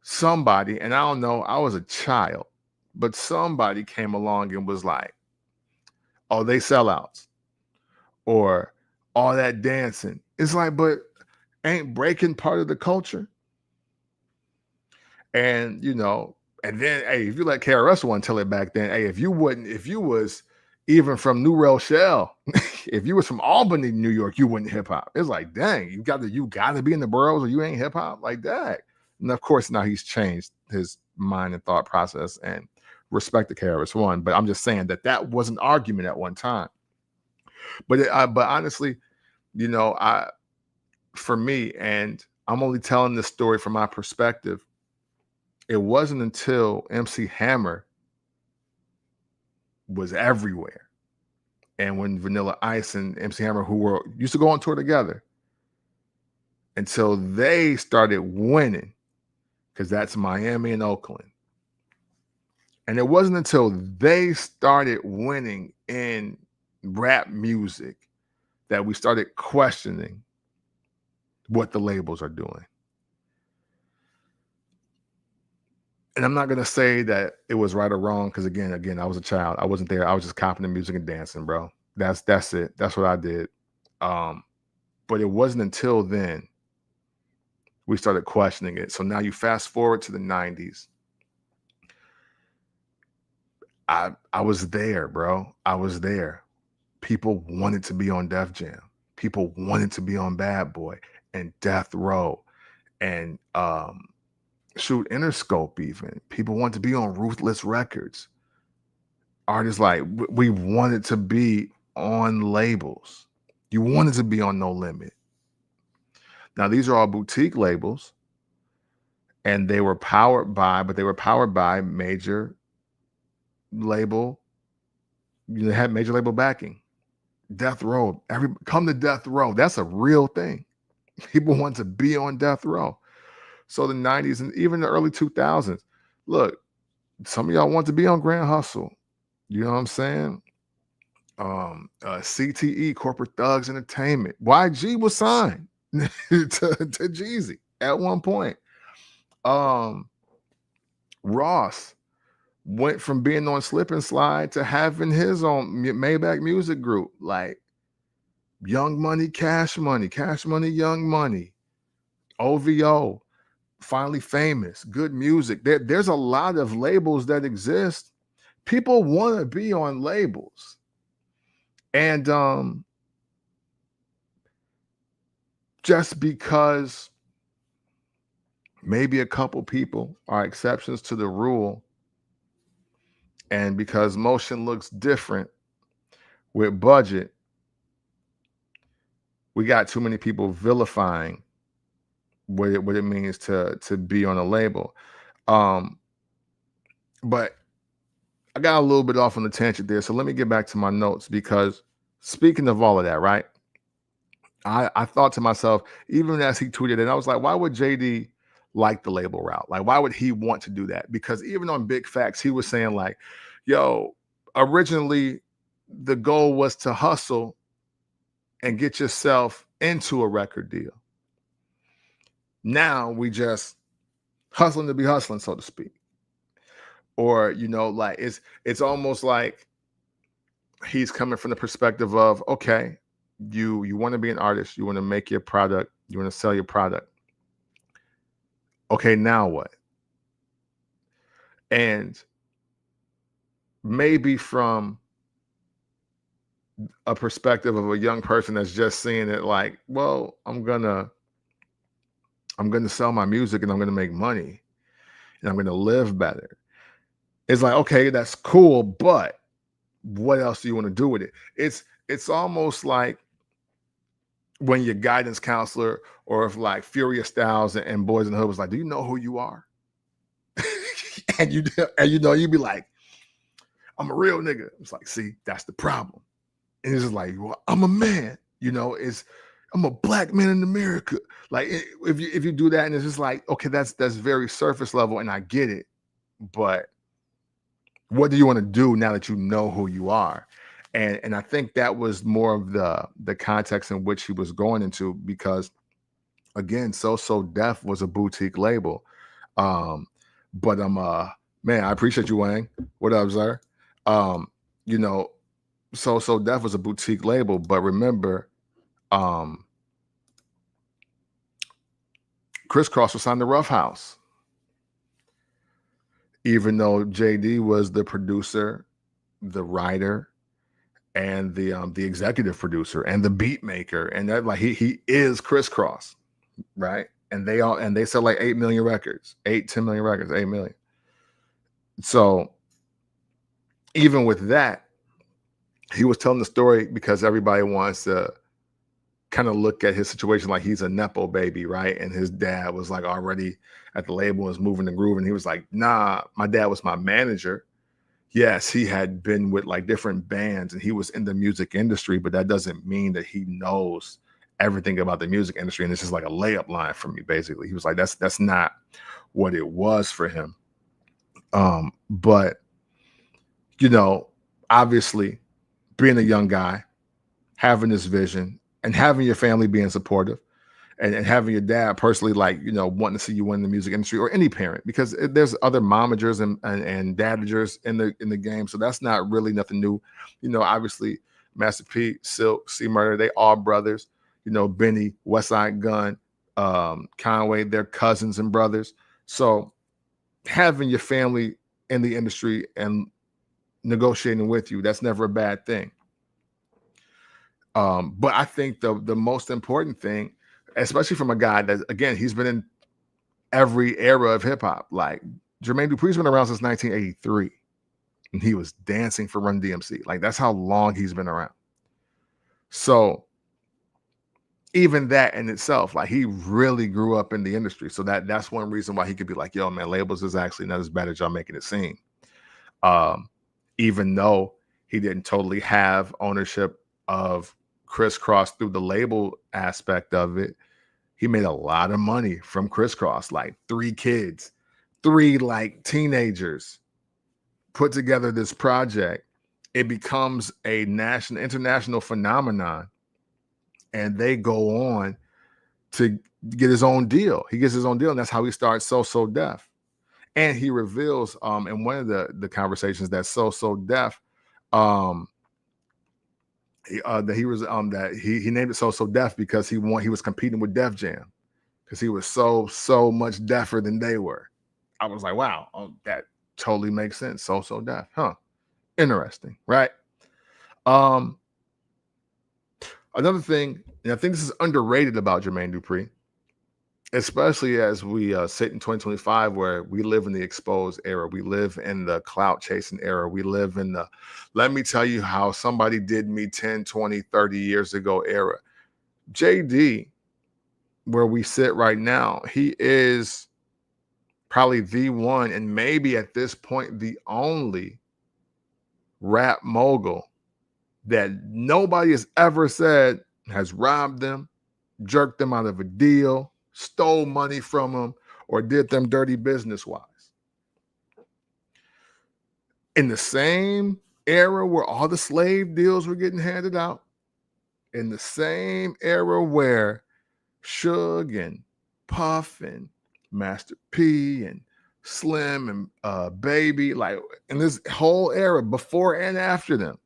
somebody, and I don't know, I was a child, but somebody came along and was like, "Oh, they sellouts," or "all that dancing." It's like, but ain't breaking part of the culture? And and then, hey, if you let KRS One tell it back then, hey, if you was even from New Rochelle, if you was from Albany, New York, you wasn't hip hop. It's like, dang, you got to be in the boroughs or you ain't hip hop, like that. And of course, now he's changed his mind and thought process, and respect to KRS One. But I'm just saying that was an argument at one time. But honestly, for me, and I'm only telling this story from my perspective, it wasn't until MC Hammer was everywhere, and when Vanilla Ice and MC Hammer, who used to go on tour together, until they started winning, because that's Miami and Oakland. And it wasn't until they started winning in rap music that we started questioning what the labels are doing. And I'm not going to say that it was right or wrong, because again, I was a child. I wasn't there. I was just copying the music and dancing, bro. That's it. That's what I did. But it wasn't until then we started questioning it. So now you fast forward to the 90s. I was there, bro. I was there. People wanted to be on Def Jam. People wanted to be on Bad Boy and Death Row and Interscope even. People want to be on Ruthless Records. Artists like, we wanted to be on labels. You wanted to be on No Limit. Now, these are all boutique labels, and they were powered by major label. They had major label backing. Death Row. Come to Death Row. That's a real thing. People want to be on Death Row. So the 90s and even the early 2000s, look, some of y'all want to be on Grand Hustle. You know what I'm saying? CTE, Corporate Thugs Entertainment. YG was signed to Jeezy at one point. Ross went from being on Slip and Slide to having his own Maybach Music Group, like Young Money, Cash Money, Young Money, OVO. Finally Famous, Good Music. There's a lot of labels that exist. People want to be on labels. And just because maybe a couple people are exceptions to the rule, and because motion looks different with budget, we got too many people vilifying what it means to be on a label. But I got a little bit off on the tangent there, so let me get back to my notes, because speaking of all of that, right, I thought to myself, even as he tweeted it, I was like, why would JD like the label route? Like, why would he want to do that? Because even on Big Facts, he was saying like, yo, originally the goal was to hustle and get yourself into a record deal. Now we just hustling to be hustling, so to speak. Or, like it's almost like he's coming from the perspective of, okay, you want to be an artist, you want to make your product, you want to sell your product. Okay, now what? And maybe from a perspective of a young person that's just seeing it like, well, I'm gonna I'm going to sell my music and I'm going to make money and I'm going to live better. It's like, okay, that's cool, but what else do you want to do with it? It's almost like when your guidance counselor, or if like Furious Styles and Boys in the Hood was like, do you know who you are? and you'd be like, I'm a real nigga. It's like, see, that's the problem. And it's just like, well, I'm a man, I'm a black man in America. Like if you do that, and it's just like, okay, that's very surface level, and I get it, but what do you want to do now that you know who you are? And I think that was more of the context in which he was going into, because again, So Def was a boutique label. But man, I appreciate you, Wang. What up, sir? So Def was a boutique label, but remember, Criss Cross was on the Rough House. Even though JD was the producer, the writer, and the executive producer and the beat maker, and that, like, he is Criss Cross, right? And they sell like 8 million records, 10 million records, 8 million. So even with that, he was telling the story because everybody wants to kind of look at his situation like he's a Nepo baby, right? And his dad was like already at the label, was moving and grooving. He was like, nah, my dad was my manager. Yes, he had been with like different bands and he was in the music industry, but that doesn't mean that he knows everything about the music industry. And it's just like a layup line for me, basically. He was like, that's not what it was for him. But obviously being a young guy, having this vision and having your family being supportive, and having your dad personally, like, wanting to see you in the music industry, or any parent, because there's other momagers and dadagers in the game. So that's not really nothing new. Obviously Master P, Silk, C Murder, they all brothers, Benny, Westside Gun, Conway, they're cousins and brothers. So having your family in the industry and negotiating with you, that's never a bad thing. But I think the most important thing, especially from a guy that, again, he's been in every era of hip hop. Like Jermaine Dupri's been around since 1983, and he was dancing for Run DMC. Like, that's how long he's been around. So even that in itself, like, he really grew up in the industry. So that's one reason why he could be like, yo, man, labels is actually not as bad as y'all making it seem. Even though he didn't totally have ownership of Criss Cross through the label aspect of it, he made a lot of money from Criss Cross. Like 3 kids, 3 like teenagers put together this project. It becomes a international phenomenon, and they go on to get his own deal. He gets his own deal, and that's how he starts So Def. And he reveals in one of the conversations that So Def, that he was that he named it So Def because he was competing with Def Jam, because he was so much deafer than they were. I was like, wow, that totally makes sense. So Def, huh? Interesting, right? Another thing, and I think this is underrated about Jermaine Dupri, especially as we sit in 2025, where we live in the exposed era. We live in the clout chasing era. We live in the, let me tell you how somebody did me 10, 20, 30 years ago era. JD, where we sit right now, he is probably the one, and maybe at this point, the only rap mogul that nobody has ever said has robbed them, jerked them out of a deal, stole money from them, or did them dirty business-wise. In the same era where all the slave deals were getting handed out, in the same era where Suge and Puff and Master P and Slim and Baby, like in this whole era before and after them,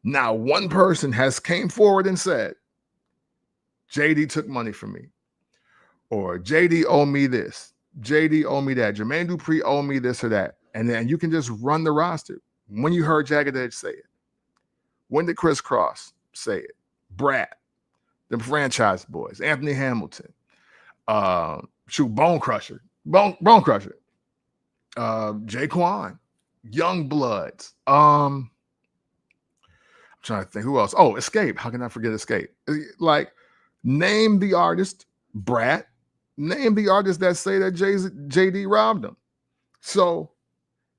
now one person has came forward and said, JD took money from me, or JD owe me this, JD owe me that, Jermaine Dupri owe me this or that. And then you can just run the roster. When you heard Jagged Edge say it? When did Criss Cross say it? Brat, the Franchise Boys, Anthony Hamilton, Bone Crusher, Bone Crusher, Jaquan, Young Bloods. I'm trying to think who else. Oh, Escape. How can I forget Escape? Like, name the artist, Brat. Name the artist that say that JD robbed them. So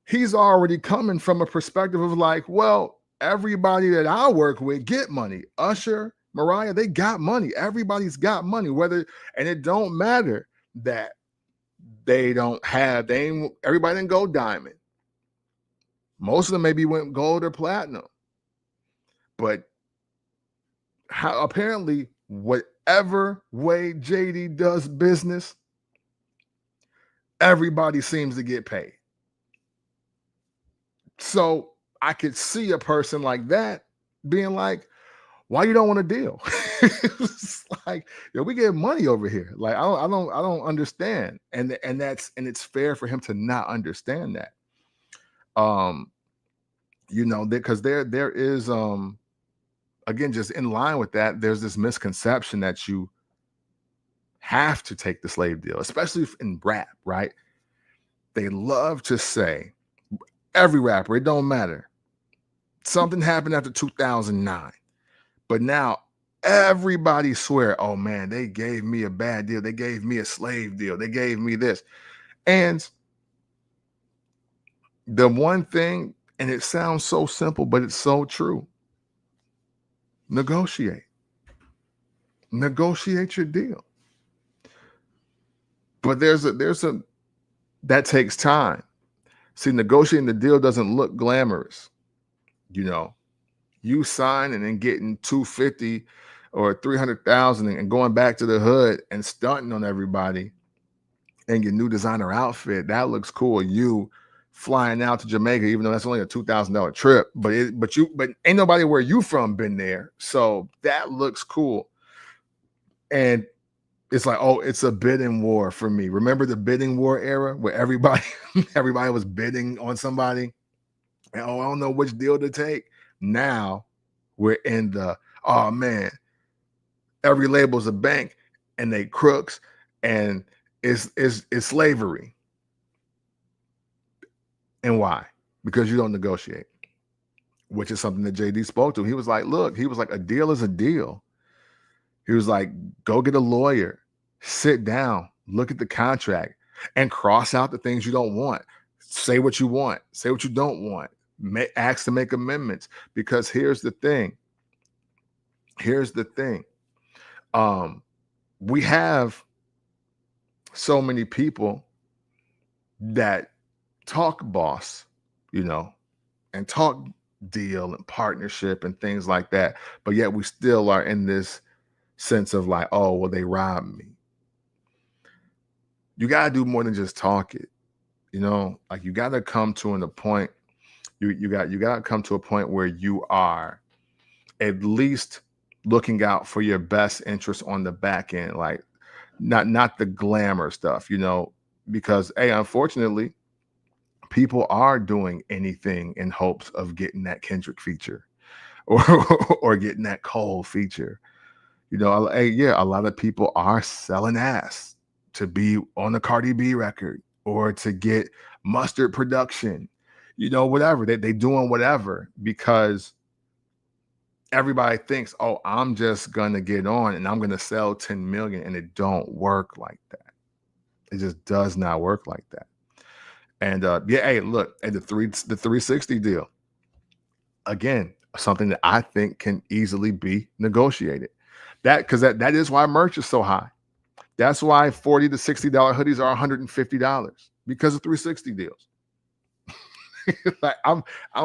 he's already coming from a perspective of like, well, everybody that I work with get money. Usher, Mariah, they got money. Everybody's got money. And it don't matter that everybody didn't go diamond. Most of them maybe went gold or platinum. But apparently, whatever way JD does business, everybody seems to get paid. So I could see a person like that being like, why you don't want to deal? It's like, we get money over here. Like, I don't understand. And it's fair for him to not understand that. Because there is again, just in line with that, there's this misconception that you have to take the slave deal, especially in rap, right? They love to say, every rapper, it don't matter. Something happened after 2009. But now everybody swear, oh man, they gave me a bad deal. They gave me a slave deal. They gave me this. And the one thing, and it sounds so simple, but it's so true. Negotiate your deal. But that takes time. See, negotiating the deal doesn't look glamorous. You sign and then getting $250 or $300,000 and going back to the hood and stunting on everybody and your new designer outfit. That looks cool. You flying out to Jamaica, even though that's only a $2,000 trip, but ain't nobody where you from been there. So that looks cool. And it's like, oh, it's a bidding war for me. Remember the bidding war era where everybody was bidding on somebody? And I don't know which deal to take. Now we're in oh man, every label's a bank and they crooks and it's slavery. And why? Because you don't negotiate, which is something that JD spoke to. He was like, a deal is a deal. He was like, go get a lawyer, sit down, look at the contract and cross out the things you don't want. Say what you want, say what you don't want. Ask to make amendments, because here's the thing. We have so many people that talk boss, and talk deal and partnership and things like that, but yet we still are in this sense of like, oh, well, they robbed me. You got to do more than just talk it. Like, you got to come to a point. You got to come to a point where you are at least looking out for your best interest on the back end, like not the glamour stuff, because unfortunately, people are doing anything in hopes of getting that Kendrick feature or getting that Cole feature. A lot of people are selling ass to be on the Cardi B record or to get Mustard production. Whatever. They doing whatever because everybody thinks, oh, I'm just going to get on and I'm going to sell 10 million. And it don't work like that. It just does not work like that. And look at the 360 deal. Again, something that I think can easily be negotiated. Because that is why merch is so high. That's why $40 to $60 hoodies are $150 because of 360 deals. Like, I'm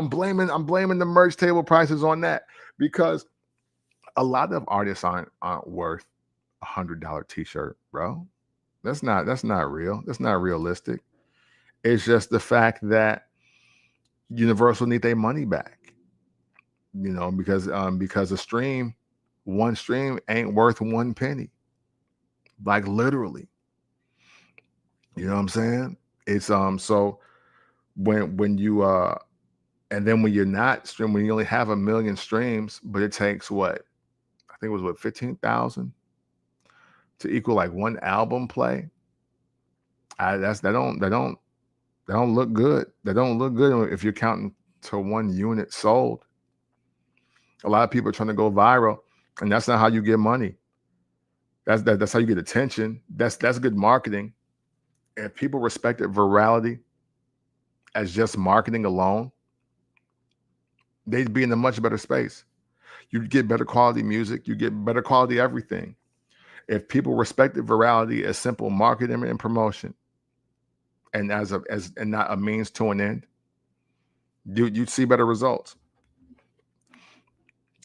blaming the merch table prices on that, because a lot of artists aren't worth $100 t-shirt, bro. That's not real. That's not realistic. It's just the fact that Universal need their money back, because one stream ain't worth one penny. Like, literally. You know what I'm saying? It's so when you and then when you're not streaming, when you only have 1 million streams, but it takes 15,000 to equal like one album play, that don't look good. That don't look good if you're counting to one unit sold. A lot of people are trying to go viral, and that's not how you get money. That's how you get attention. That's good marketing. If people respected virality as just marketing alone, they'd be in a much better space. You'd get better quality music. You get better quality everything. If people respected virality as simple marketing and promotion, and as not a means to an end, you'd see better results.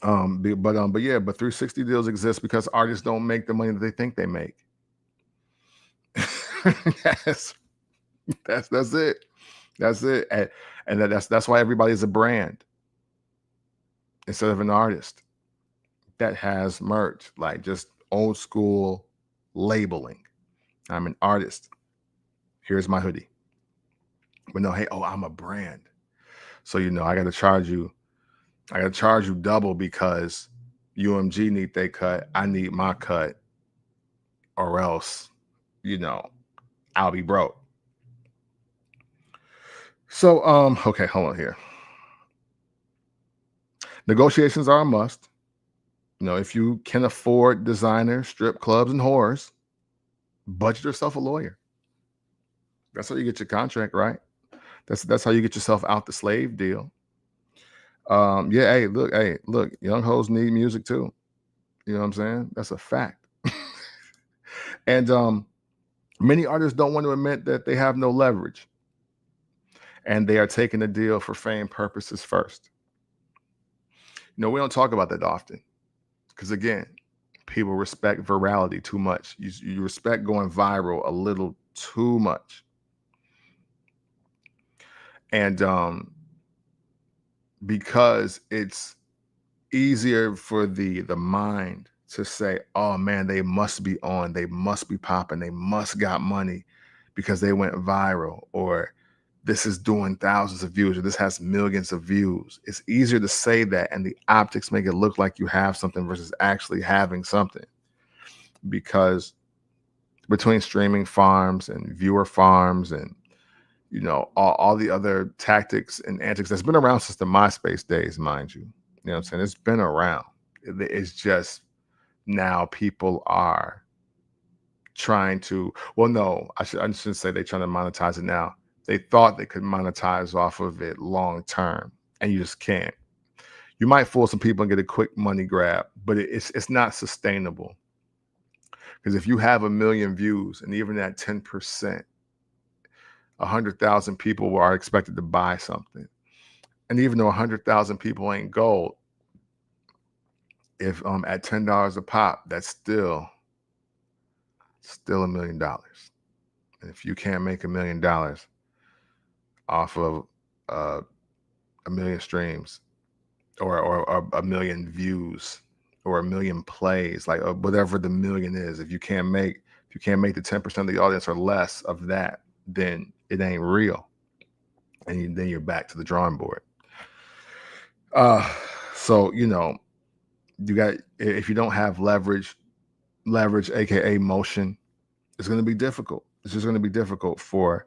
But 360 deals exist because artists don't make the money that they think they make. that's it. That's it. And that's why everybody's a brand instead of an artist that has merch, like just old school labeling. I'm an artist. Here's my hoodie. But no, hey, I'm a brand. So I gotta charge you double because UMG need their cut. I need my cut, or else, I'll be broke. So, okay, hold on here. Negotiations are a must. If you can afford designers, strip clubs, and whores, budget yourself a lawyer. That's how you get your contract, right? That's how you get yourself out the slave deal. Hey, look, young hoes need music too. You know what I'm saying? That's a fact. And many artists don't want to admit that they have no leverage, and they are taking the deal for fame purposes first. We don't talk about that often because, again, people respect virality too much. You respect going viral a little too much. And because it's easier for the mind to say, oh man, they must be on, they must be popping, they must got money because they went viral, or this is doing thousands of views, or this has millions of views. It's easier to say that, and the optics make it look like you have something versus actually having something. Because between streaming farms and viewer farms and all the other tactics and antics that's been around since the MySpace days, mind you. You know what I'm saying? It's been around. It's just now people are trying to, I shouldn't say they're trying to monetize it now. They thought they could monetize off of it long term, and you just can't. You might fool some people and get a quick money grab, but it's not sustainable. Because if you have 1 million views, and even at 10%, 100,000 people are expected to buy something. And even though 100,000 people ain't gold, if at $10 a pop, that's still $1 million. And if you can't make $1 million off of 1 million streams, or 1 million views, or 1 million plays, like whatever the million is, if you can't make the 10% of the audience or less of that, then it ain't real, and then you're back to the drawing board. So you got, if you don't have leverage, aka motion, it's going to be difficult. It's just going to be difficult for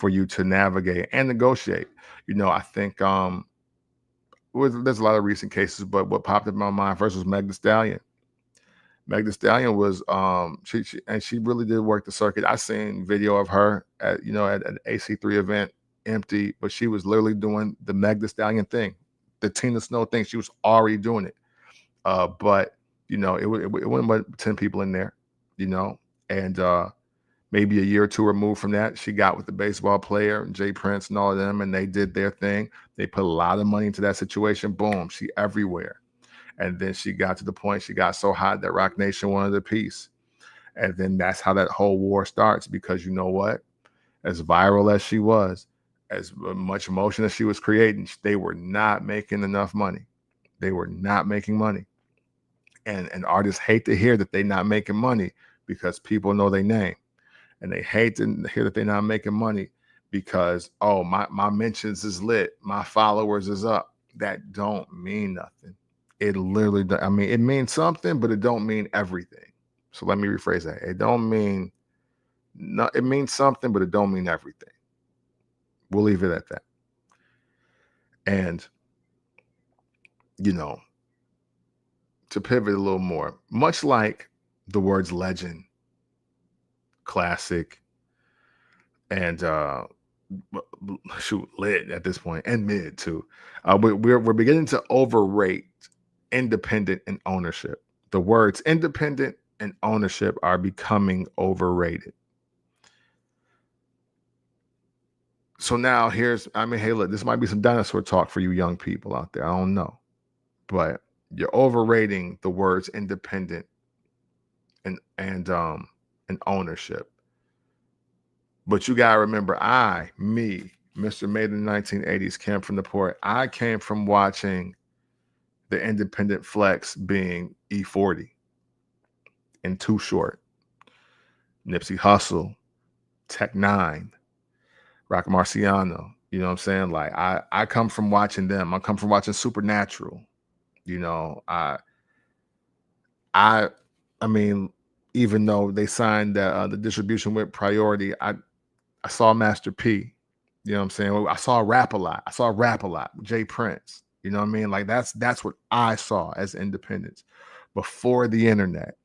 you to navigate and negotiate. I think there's a lot of recent cases, but what popped in my mind first was Meg Thee Stallion. Meg Thee Stallion was she really did work the circuit. I seen video of her at an AC3 event, empty, but she was literally doing the Meg Thee Stallion thing, the Tina Snow thing. She was already doing it, but it wasn't but 10 people in there, and maybe a year or two removed from that, she got with the baseball player, Jay Prince and all of them, and they did their thing. They put a lot of money into that situation. Boom, she everywhere. And then she got to the point, she got so hot that Roc Nation wanted a piece. And then that's how that whole war starts, because you know what? As viral as she was, as much emotion as she was creating, they were not making enough money. They were not making money. And artists hate to hear that they're not making money because people know their name. And they hate to hear that they're not making money because, my mentions is lit, my followers is up. That don't mean nothing. It literally, it means something, but it don't mean everything. So let me rephrase that. It don't mean it means something, but it don't mean everything. We'll leave it at that. And, you know, to pivot a little more, much like the words legend, classic, and lit at this point, and mid too. We're beginning to overrate independent and ownership. The words independent and ownership are becoming overrated. So now hey, look, this might be some dinosaur talk for you young people out there. I don't know, but you're overrating the words independent and ownership. But you gotta remember, Mr. Made in the 1980s, came from the port. I came from watching the independent flex being E40 and Too Short, Nipsey Hussle, Tech Nine, Rock Marciano. You know what I'm saying? Like I come from watching them. I come from watching Supernatural. You know, I mean, even though they signed the distribution with Priority, I saw Master P. You know what I'm saying? I saw Rap a lot. Jay Prince. You know what I mean? Like that's what I saw as independents before the internet.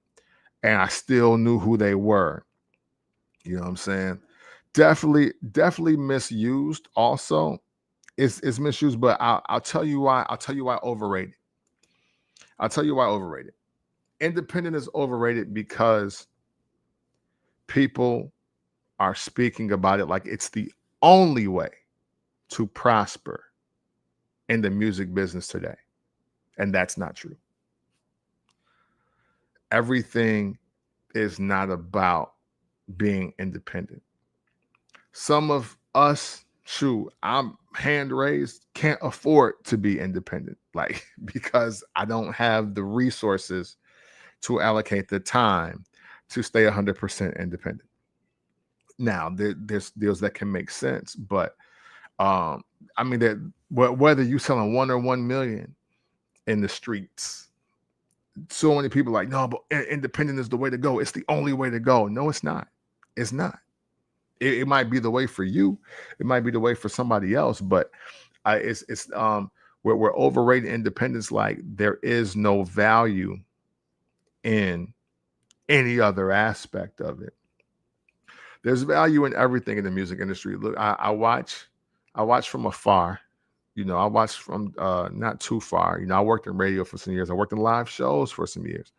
And I still knew who they were. You know what I'm saying? Definitely misused also. It's misused, but I'll tell you why. I'll tell you why overrated. Independent is overrated because people are speaking about it like it's the only way to prosper in the music business today. And that's not true. Everything is not about being independent. Some of us, I'm hand raised, can't afford to be independent, like because I don't have the resources to allocate the time to stay 100% independent. Now, there's deals that can make sense, but I mean that whether you selling 1 or 1 million in the streets, so many people are like, no, but independent is the way to go. It's the only way to go. No, it's not. It's not. It might be the way for you. It might be the way for somebody else, but we're overrating independence. Like there is no value in any other aspect of it. There's value in everything in the music industry. Look, I watch from afar. You know, I watch from not too far. You know, I worked in radio for some years. I worked in live shows for some years.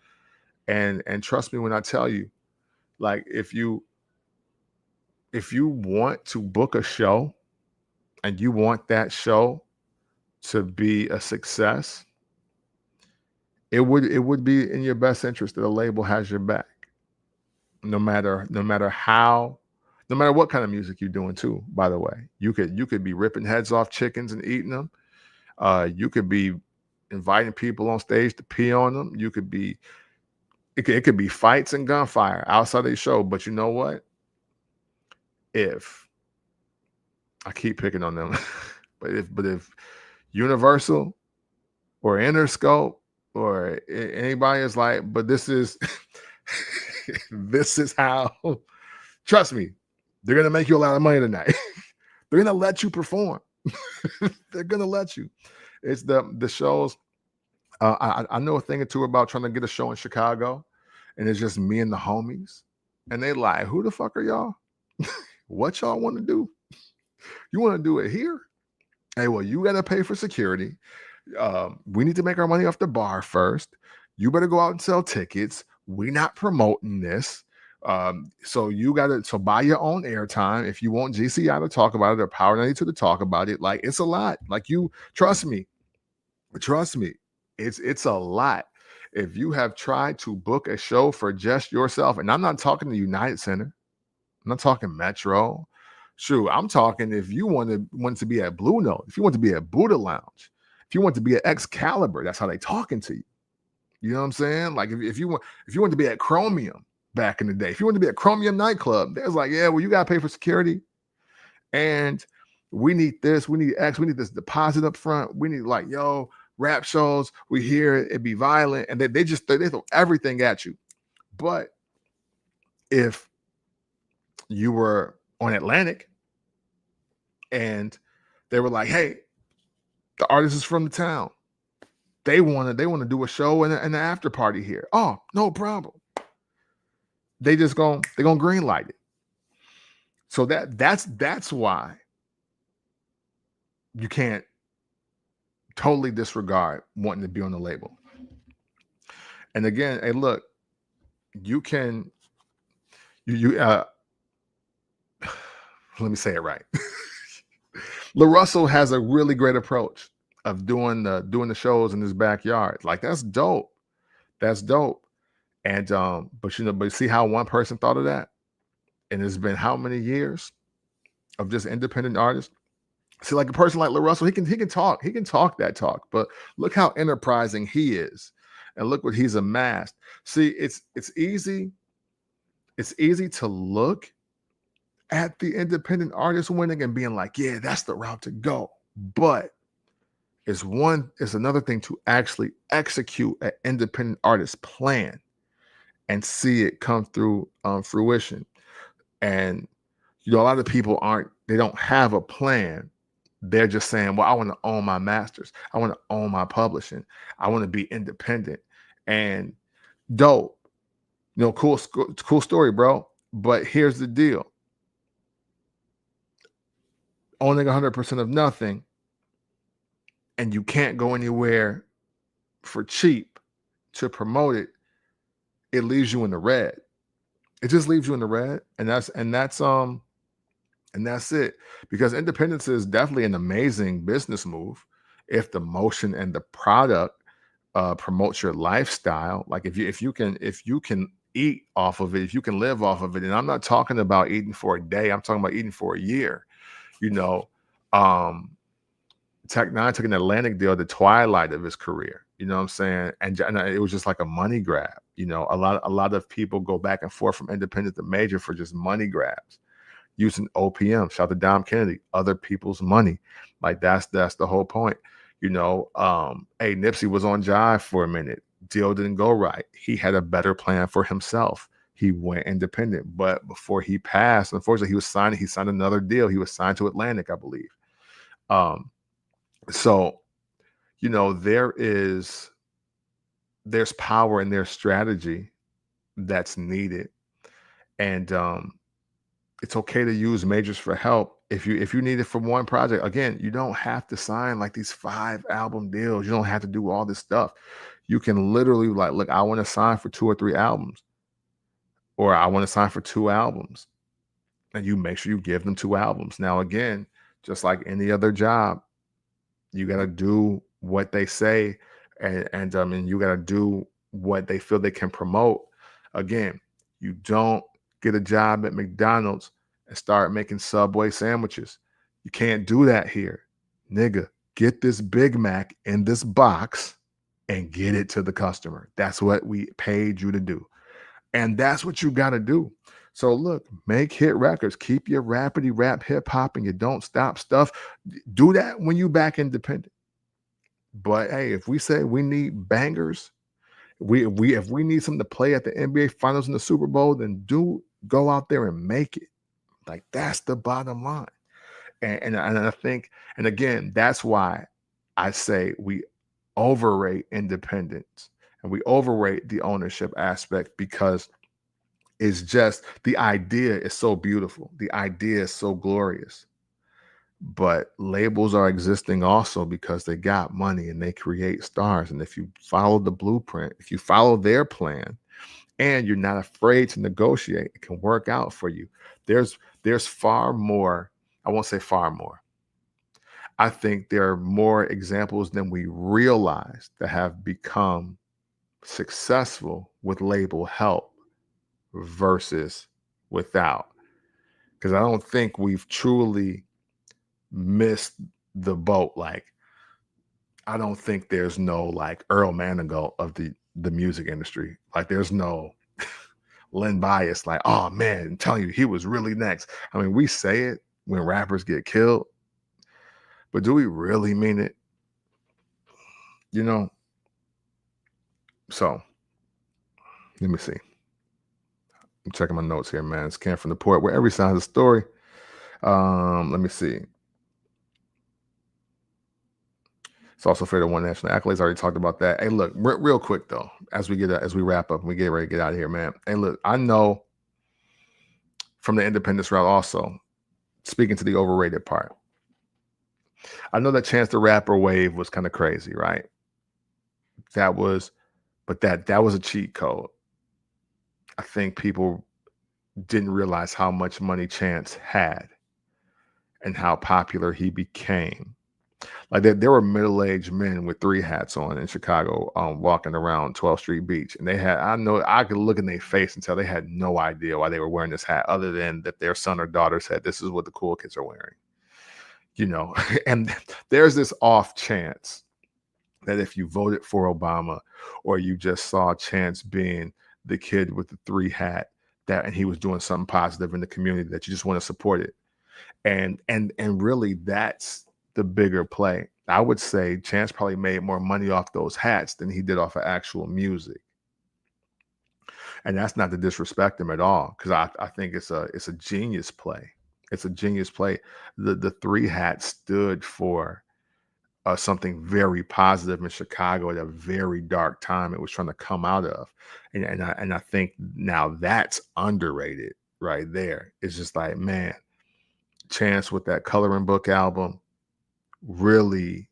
And trust me when I tell you, like if you want to book a show and you want that show to be a success, it would be in your best interest that a label has your back. No matter what kind of music you're doing too, by the way. You could be ripping heads off chickens and eating them. You could be inviting people on stage to pee on them. It could be fights and gunfire outside the show. But you know what? If I keep picking on them, but if Universal or Interscope or anybody is like, but this is this is how, trust me, they're gonna make you a lot of money tonight. They're gonna let you perform. They're gonna let you. It's the shows. I know a thing or two about trying to get a show in Chicago, and it's just me and the homies, and they like, who the fuck are y'all? What y'all want to do? You want to do it here? Hey, well, you got to pay for security. We need to make our money off the bar first. You better go out and sell tickets. We're not promoting this. So you got to buy your own airtime. If you want GCI to talk about it or Power 92 to talk about it, like it's a lot. Like you trust me, it's a lot. If you have tried to book a show for just yourself, and I'm not talking to United Center, I'm not talking Metro. Shoot, I'm talking if you want to be at Blue Note, if you want to be at Buddha Lounge, if you want to be at Excalibur, that's how they talking to you. You know what I'm saying? Like if you want to be at Chromium back in the day, if you want to be at Chromium nightclub, there's like, yeah, well, you gotta pay for security, and we need this, we need X, we need this deposit up front. We need like, yo, rap shows, we hear it be violent, and they throw everything at you. But if you were on Atlantic and they were like, hey, the artist is from the town. They want to do a show and an after party here. Oh, no problem. They're gonna green light it. So that's why you can't totally disregard wanting to be on the label. And again, hey, look, you can let me say it right. LaRussell has a really great approach of doing the shows in his backyard. Like, that's dope. That's dope. And but see how one person thought of that? And it's been how many years of just independent artists? See, like a person like LaRussell, he can talk that talk, but look how enterprising he is, and look what he's amassed. See, it's easy to look at the independent artist winning and being like, yeah, that's the route to go. But it's another thing to actually execute an independent artist plan and see it come through fruition. And a lot of people don't have a plan. They're just saying, well, I want to own my masters. I want to own my publishing. I want to be independent. And dope. Cool story, bro. But here's the deal. Owning 100% of nothing, and you can't go anywhere for cheap to promote it, it leaves you in the red. It just leaves you in the red. And that's it. Because independence is definitely an amazing business move if the motion and the product promotes your lifestyle. Like if you can eat off of it, if you can live off of it. And I'm not talking about eating for a day. I'm talking about eating for a year. Tech Nine took an Atlantic deal at the twilight of his career. You know what I'm saying? And it was just like a money grab. A lot of people go back and forth from independent to major for just money grabs, using OPM. Shout out to Dom Kennedy, other people's money. Like that's the whole point. Hey, Nipsey was on Jive for a minute. Deal didn't go right. He had a better plan for himself. He went independent, but before he passed, unfortunately, he signed another deal. He was signed to Atlantic, I believe. So, there's power in their strategy that's needed. And it's okay to use majors for help if you need it for one project. Again, you don't have to sign like these 5-album deals. You don't have to do all this stuff. You can literally like, look, I want to sign for 2 or 3 albums, or I want to sign for 2 albums, and you make sure you give them 2 albums. Now, again, just like any other job, you got to do what they say, and you got to do what they feel they can promote. Again, you don't get a job at McDonald's and start making Subway sandwiches. You can't do that here. Nigga, get this Big Mac in this box and get it to the customer. That's what we paid you to do. And that's what you got to do. So look, make hit records. Keep your rapidy rap hip hop and you don't stop stuff. Do that when you back independent. But hey, if we say we need bangers, if we need something to play at the NBA Finals and the Super Bowl, then go out there and make it. Like, that's the bottom line. And I think, and again, that's why I say we overrate independence and we overrate the ownership aspect, because it's just, the idea is so beautiful. The idea is so glorious. But labels are existing also because they got money and they create stars. And if you follow the blueprint, if you follow their plan and you're not afraid to negotiate, it can work out for you. There's far more. I won't say far more. I think there are more examples than we realize that have become successful with label help versus without. Because I don't think we've truly missed the boat. Like, I don't think there's no like Earl Manigault of the music industry. Like, there's no Len Bias, like, oh man, I'm telling you, he was really next. I mean, we say it when rappers get killed, but do we really mean it? So let me see. I'm checking my notes here, man. It's Cam from the Port, where every side has a story. Let me see. It's also fair to one national accolades. I already talked about that. Hey, look, real quick though, as we wrap up and we get ready to get out of here, man. Hey, look, I know from the independence route also, speaking to the overrated part, I know that Chance the Rapper wave was kind of crazy, right? That was a cheat code. I think people didn't realize how much money Chance had and how popular he became. Like there were middle-aged men with 3 hats on in Chicago, walking around 12th Street Beach, and I could look in their face and tell they had no idea why they were wearing this hat, other than that their son or daughter said this is what the cool kids are wearing, And there's this off chance that if you voted for Obama, or you just saw Chance being the kid with the 3 hat, and he was doing something positive in the community, that you just want to support it, and really that's the bigger play. I would say Chance probably made more money off those hats than he did off of actual music. And that's not to disrespect him at all, because I think it's a genius play. It's a genius play. The 3 hats stood for something very positive in Chicago at a very dark time it was trying to come out of. And I think now that's underrated right there. It's just like, man, Chance with that Coloring Book album really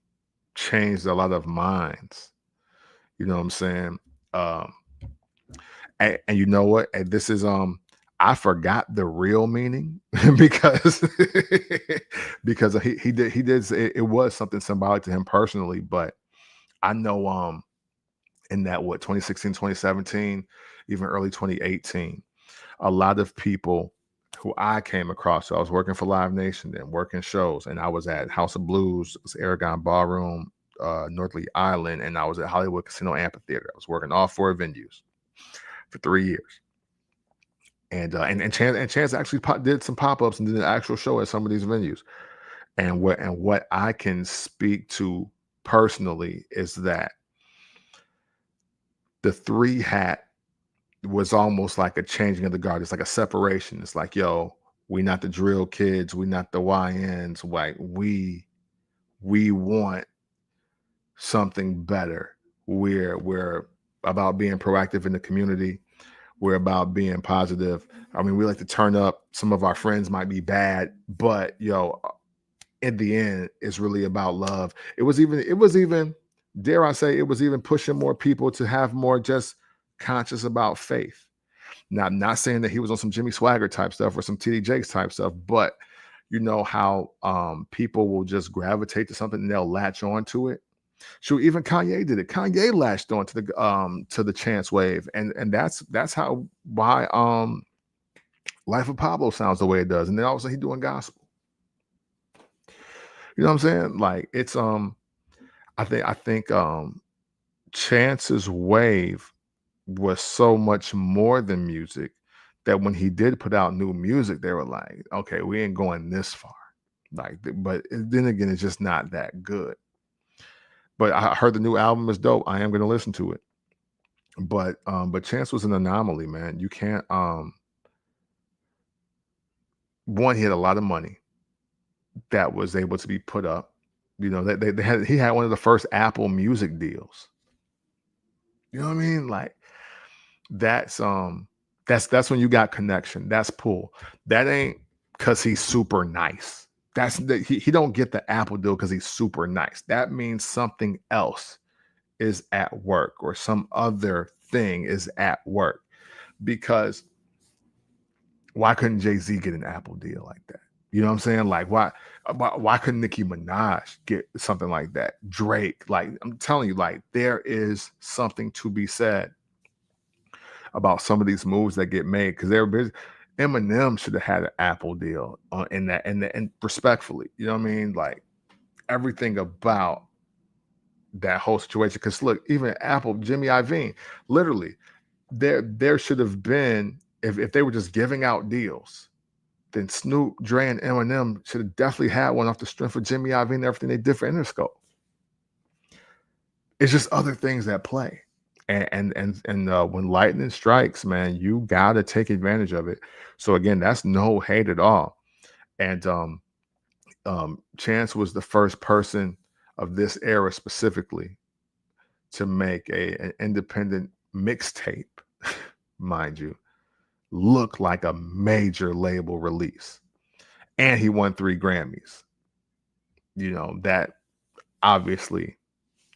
changed a lot of minds. You know what I'm saying? And you know what? And this is I forgot the real meaning because he did say it was something symbolic to him personally, but I know in that 2016, 2017, even early 2018, a lot of people who I came across. So I was working for Live Nation, then working shows, and I was at House of Blues, it was Aragon Ballroom, North Lee Island, and I was at Hollywood Casino Amphitheater. I was working all 4 venues for 3 years. And Chance actually did some pop-ups and did an actual show at some of these venues. And what I can speak to personally is that the 3 hat was almost like a changing of the guard. It's like a separation. It's like, yo, we not the drill kids, we not the YNs. Like we want something better. We're about being proactive in the community. We're about being positive. I mean, we like to turn up. Some of our friends might be bad, but in the end, it's really about love. It was even, dare I say, it was even pushing more people to have more just conscious about faith. Now, I'm not saying that he was on some Jimmy Swagger type stuff or some TD Jakes type stuff, but you know how people will just gravitate to something and they'll latch on to it. Sure, even Kanye did it. Kanye latched on to the Chance wave, and that's why Life of Pablo sounds the way it does, and then all of a sudden he's doing gospel. You know what I'm saying? Like it's I think Chance's wave was so much more than music that when he did put out new music, they were like, okay, we ain't going this far. Like, but then again, it's just not that good. But I heard the new album is dope. I am going to listen to it. But Chance was an anomaly, man. You can't. One, he had a lot of money that was able to be put up. You know, he had one of the first Apple Music deals. You know what I mean? Like that's when you got connection. That's pull. That ain't because he's super nice. He don't get the Apple deal because he's super nice. That means something else is at work, or some other thing is at work. Because why couldn't Jay-Z get an Apple deal like that? You know what I'm saying? Like why couldn't Nicki Minaj get something like that? Drake, like I'm telling you, like there is something to be said about some of these moves that get made, because they're busy. Eminem should have had an Apple deal in that, and respectfully, you know what I mean? Like everything about that whole situation. Because look, even Apple, Jimmy Iovine, literally, there should have been, if they were just giving out deals, then Snoop, Dre, and Eminem should have definitely had one off the strength of Jimmy Iovine and everything they did for Interscope. It's just other things that play. And when lightning strikes, man, you gotta take advantage of it. So again, that's no hate at all. And Chance was the first person of this era specifically to make an independent mixtape, mind you, look like a major label release. And he won 3 Grammys. That obviously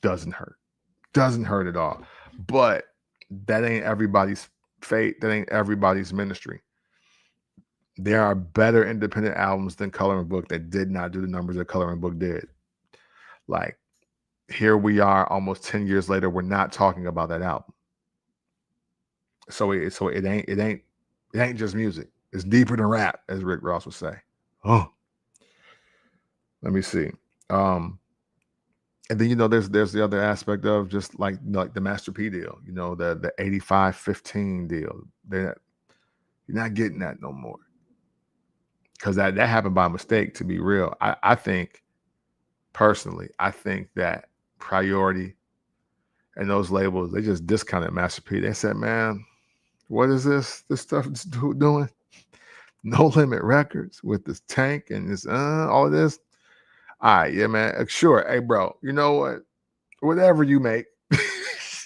doesn't hurt. Doesn't hurt at all. But that ain't everybody's fate. That ain't everybody's ministry. There are better independent albums than Coloring Book that did not do the numbers that Coloring Book did. Like, here we are almost 10 years later, we're not talking about that album. So it ain't just music. It's deeper than rap, as Rick Ross would say. Oh. Let me see. And then there's the other aspect of just like the Master P deal, the 85-15 deal. You're not getting that no more. Because that happened by mistake, to be real. I think, personally, that Priority and those labels, they just discounted Master P. They said, man, what is this stuff it's doing? No Limit Records with this Tank and this all of this. All right, yeah, man. Sure. Hey, bro, you know what? Whatever you make,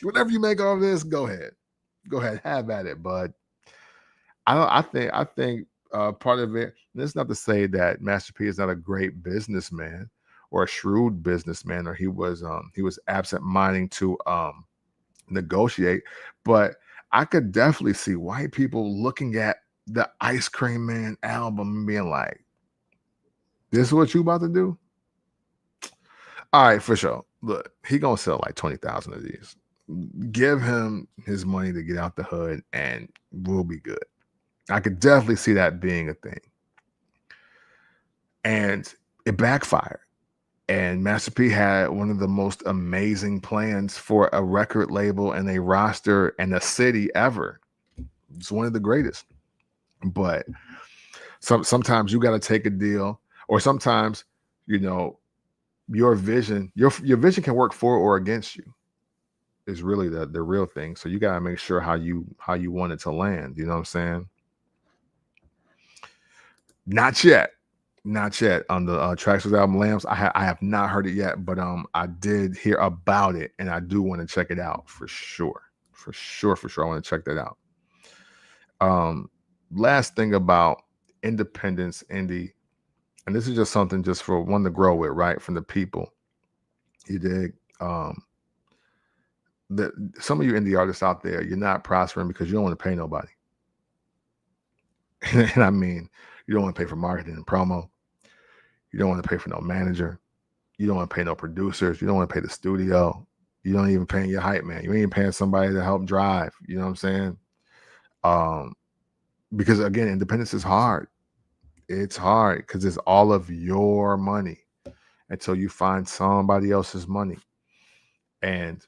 whatever you make of this, go ahead. Go ahead. Have at it, bud. I think part of it, this is not to say that Master P is not a great businessman or a shrewd businessman, or he was absent-minded to negotiate, but I could definitely see white people looking at the Ice Cream Man album and being like, this is what you about to do? All right, for sure. Look, he gonna sell like 20,000 of these. Give him his money to get out the hood and we'll be good. I could definitely see that being a thing. And it backfired. And Master P had one of the most amazing plans for a record label and a roster and a city ever. It's one of the greatest. But sometimes you got to take a deal, or sometimes, your vision can work for or against you. Is really the real thing. So you got to make sure how you want it to land. You know what I'm saying? Not yet on the Traxxas album Lambs. I have not heard it yet, but I did hear about it, and I do want to check it out for sure. I want to check that out. Last thing about independence, indie, and this is just something just for one to grow with, right? From the people. You dig? Some of you indie artists out there, you're not prospering because you don't want to pay nobody. And I mean, you don't want to pay for marketing and promo. You don't want to pay for no manager. You don't want to pay no producers. You don't want to pay the studio. You don't even pay your hype man. You ain't even paying somebody to help drive. You know what I'm saying? Because again, independence is hard. It's hard because it's all of your money until you find somebody else's money. And,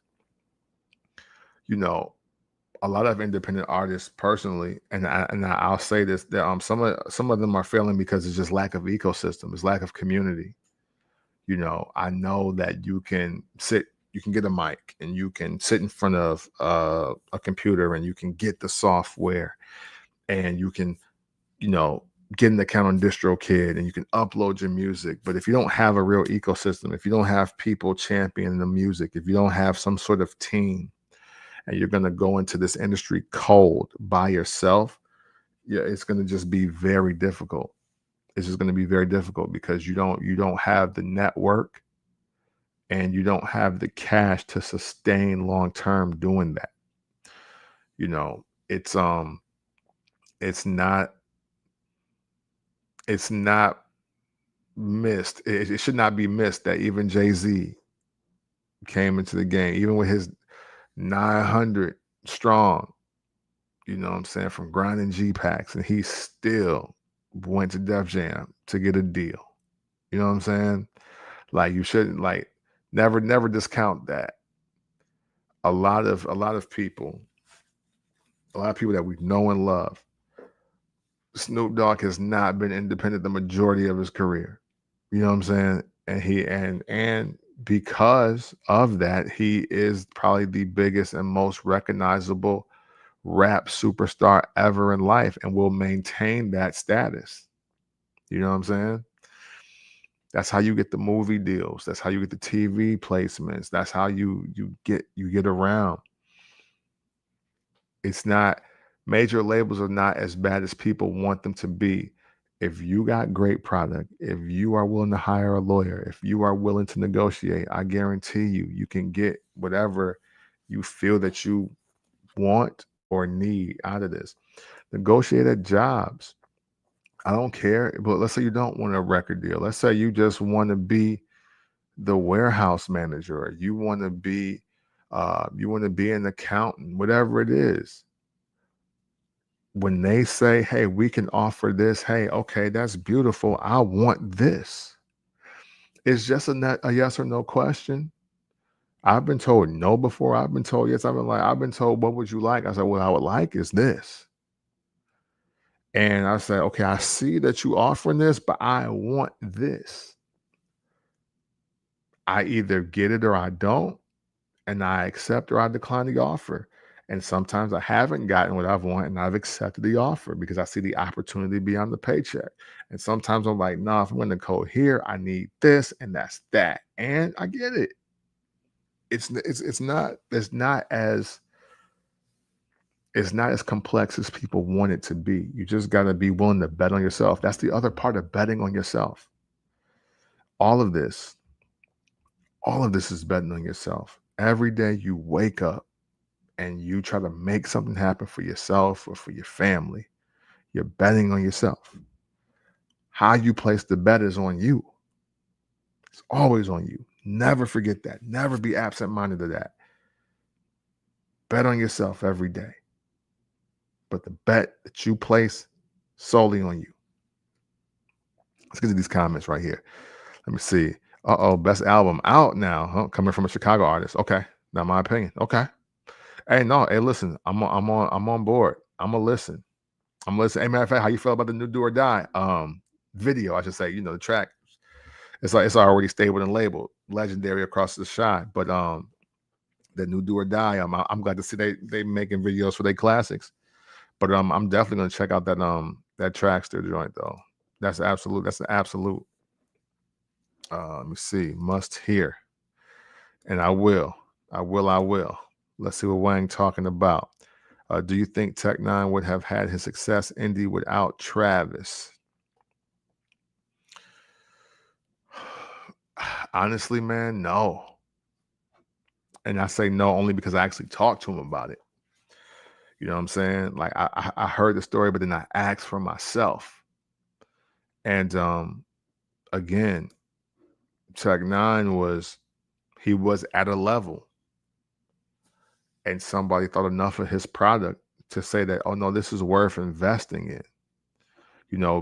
a lot of independent artists personally, and I'll say this, that some of them are failing because it's just lack of ecosystem, it's lack of community. I know that you can get a mic and you can sit in front of a computer and you can get the software and you can, get an account on DistroKid and you can upload your music. But if you don't have a real ecosystem, if you don't have people championing the music, if you don't have some sort of team, and you're going to go into this industry cold by yourself, yeah, it's going to just be very difficult. It's just going to be very difficult because you don't have the network and you don't have the cash to sustain long term doing that. It's not missed. It should not be missed that even Jay-Z came into the game, even with his 900 strong, you know what I'm saying, from grinding G-Packs, and he still went to Def Jam to get a deal. You know what I'm saying? Like, you shouldn't, never discount that. A lot of people that we know and love, Snoop Dogg has not been independent the majority of his career. You know what I'm saying? And because of that, he is probably the biggest and most recognizable rap superstar ever in life and will maintain that status. You know what I'm saying? That's how you get the movie deals. That's how you get the TV placements. That's how you get around. It's not, major labels are not as bad as people want them to be. If you got great product, if you are willing to hire a lawyer, if you are willing to negotiate, I guarantee you can get whatever you feel that you want or need out of this. Negotiate at jobs. I don't care, but let's say you don't want a record deal. Let's say you just want to be the warehouse manager, or you want to be an accountant, whatever it is. When they say, hey, we can offer this, hey, okay, that's beautiful, I want this. It's just a yes or no question. I've been told no before. I've been told yes. I've been told, what would you like? I said, what I would like is this. And I said, okay, I see that you offering this, but I want this. I either get it or I don't, and I accept or I decline the offer. And sometimes I haven't gotten what I've wanted and I've accepted the offer because I see the opportunity beyond the paycheck. And sometimes I'm like, nah, if I'm going to go here, I need this and that's that. And I get it. It's not as complex as people want it to be. You just got to be willing to bet on yourself. That's the other part of betting on yourself. All of this is betting on yourself. Every day you wake up and you try to make something happen for yourself or for your family, you're betting on yourself. How you place the bet is on you. It's always on you. Never forget that. Never be absent-minded of that. Bet on yourself every day. But the bet that you place solely on you. Let's get to these comments right here. Let me see. Best album out now, huh? Coming from a Chicago artist. Okay, not my opinion. Okay. Hey, listen, I'm on board. I'm gonna listen. Hey, matter of fact, how you feel about the new Do or Die video? I should say, the track. It's already stable and labeled, legendary across the shot. But the new Do or Die, I'm glad to see they making videos for their classics. But I'm definitely gonna check out that Trackster joint though. That's an absolute. Let me see, must hear, and I will. Let's see what Wang talking about. Do you think Tech Nine would have had his success indie without Travis? Honestly, man, no. And I say no only because I actually talked to him about it. You know what I'm saying? Like I heard the story, but then I asked for myself. And again, Tech Nine was at a level, and somebody thought enough of his product to say that, oh no, this is worth investing in.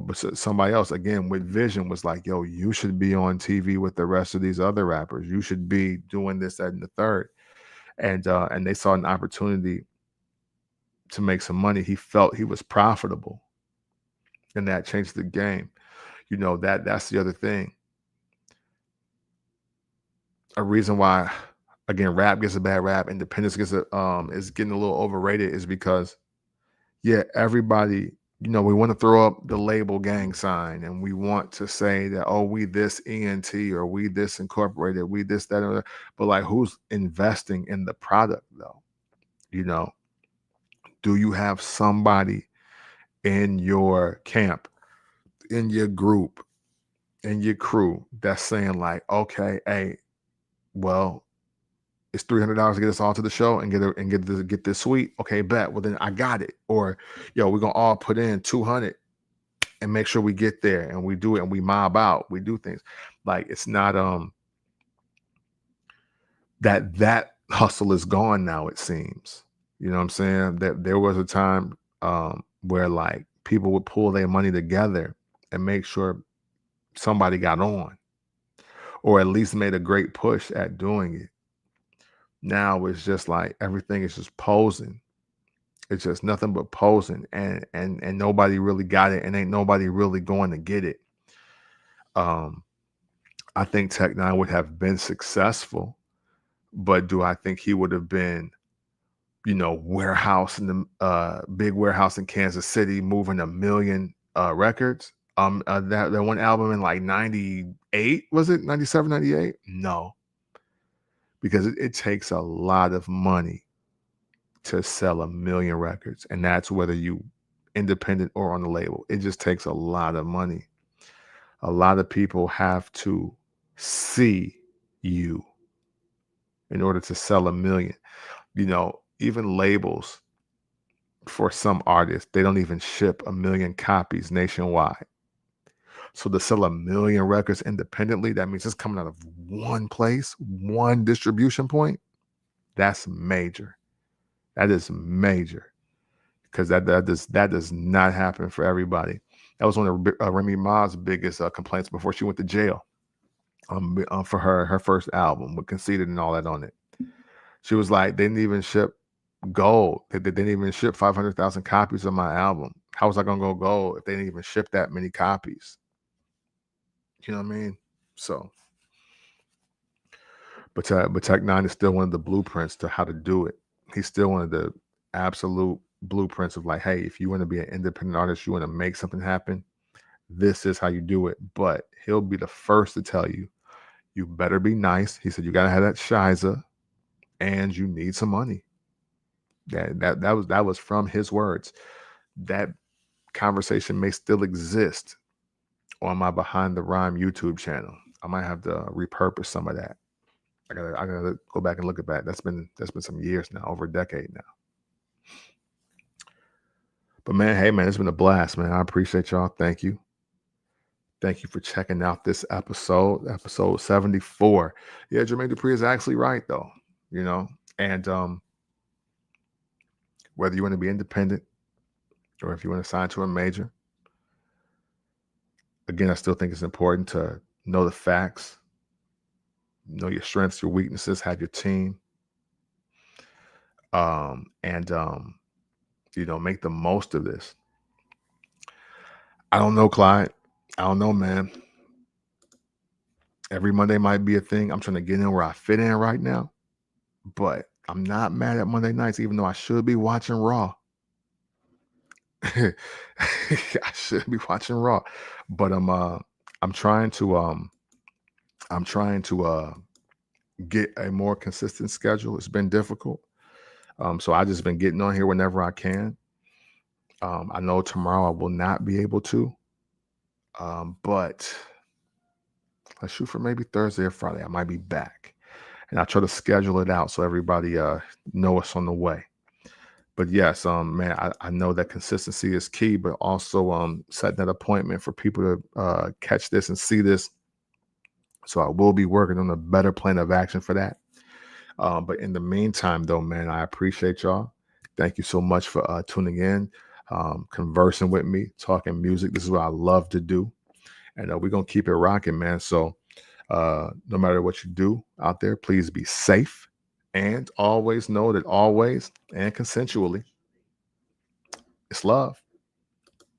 But somebody else, again, with vision was like, yo, you should be on TV with the rest of these other rappers. You should be doing this, that, and the third. And they saw an opportunity to make some money. He felt he was profitable, and that changed the game. That's the other thing. A reason why, again, rap gets a bad rap, independence is getting a little overrated is because, yeah, everybody, we want to throw up the label gang sign, and we want to say that, oh, we this ENT, or we this incorporated, we this, that, or that. But like, who's investing in the product though? Do you have somebody in your camp, in your group, in your crew that's saying like, okay, hey, well, it's $300 to get us all to the show and get this suite. Okay, bet. Well, then I got it. Or, yo, we're gonna all put in 200 and make sure we get there, and we do it, and we mob out. We do things. Like, it's not that hustle is gone now, it seems. You know what I'm saying? That there was a time where like people would pull their money together and make sure somebody got on, or at least made a great push at doing it. Now it's just like everything is just posing. It's just nothing but posing, and nobody really got it, and ain't nobody really going to get it. I think Tech Nine would have been successful, but do I think he would have been, warehouse in the big warehouse in Kansas City, moving 1 million records? That one album in like 98, was it 97, 98? No, because it takes a lot of money to sell 1 million records, and that's whether you independent or on the label. It just takes a lot of money. A lot of people have to see you in order to sell 1 million. Even labels, for some artists, they don't even ship 1 million copies nationwide. So to sell 1 million records independently, that means it's coming out of one place, one distribution point. That's major. That is major, because that does not happen for everybody. That was one of Remy Ma's biggest complaints before she went to jail. For her first album with Conceited and all that on it. She was like, they didn't even ship gold. They didn't even ship 500,000 copies of my album. How was I gonna go gold if they didn't even ship that many copies? You know what I mean? So, but Tech Nine is still one of the blueprints to how to do it. He's still one of the absolute blueprints of like, hey, if you want to be an independent artist, you want to make something happen, this is how you do it. But he'll be the first to tell you, you better be nice. He said, you gotta have that shiza, and you need some money. That was from his words. That conversation may still exist on my Behind the Rhyme YouTube channel. I might have to repurpose some of that. I gotta go back and look at that. That's been some years now, over a decade now. But man, hey man, it's been a blast, man. I appreciate y'all. Thank you. Thank you for checking out this episode 74. Yeah, Jermaine Dupri is actually right though, and whether you want to be independent or if you want to sign to a major, again, I still think it's important to know the facts, know your strengths, your weaknesses, have your team, and make the most of this. I don't know, Clyde. I don't know, man. Every Monday might be a thing. I'm trying to get in where I fit in right now, but I'm not mad at Monday nights, even though I should be watching Raw. I should be watching Raw, but I'm trying to get a more consistent schedule. It's been difficult, so I just been getting on here whenever I can. I know tomorrow I will not be able to, but let's shoot for maybe Thursday or Friday. I might be back, and I try to schedule it out so everybody know it's on the way. But yes, man, I know that consistency is key, but also setting that appointment for people to catch this and see this. So I will be working on a better plan of action for that. But in the meantime, though, man, I appreciate y'all. Thank you so much for tuning in, conversing with me, talking music. This is what I love to do. And we're going to keep it rocking, man. So no matter what you do out there, please be safe. And always know that always and consensually, it's love.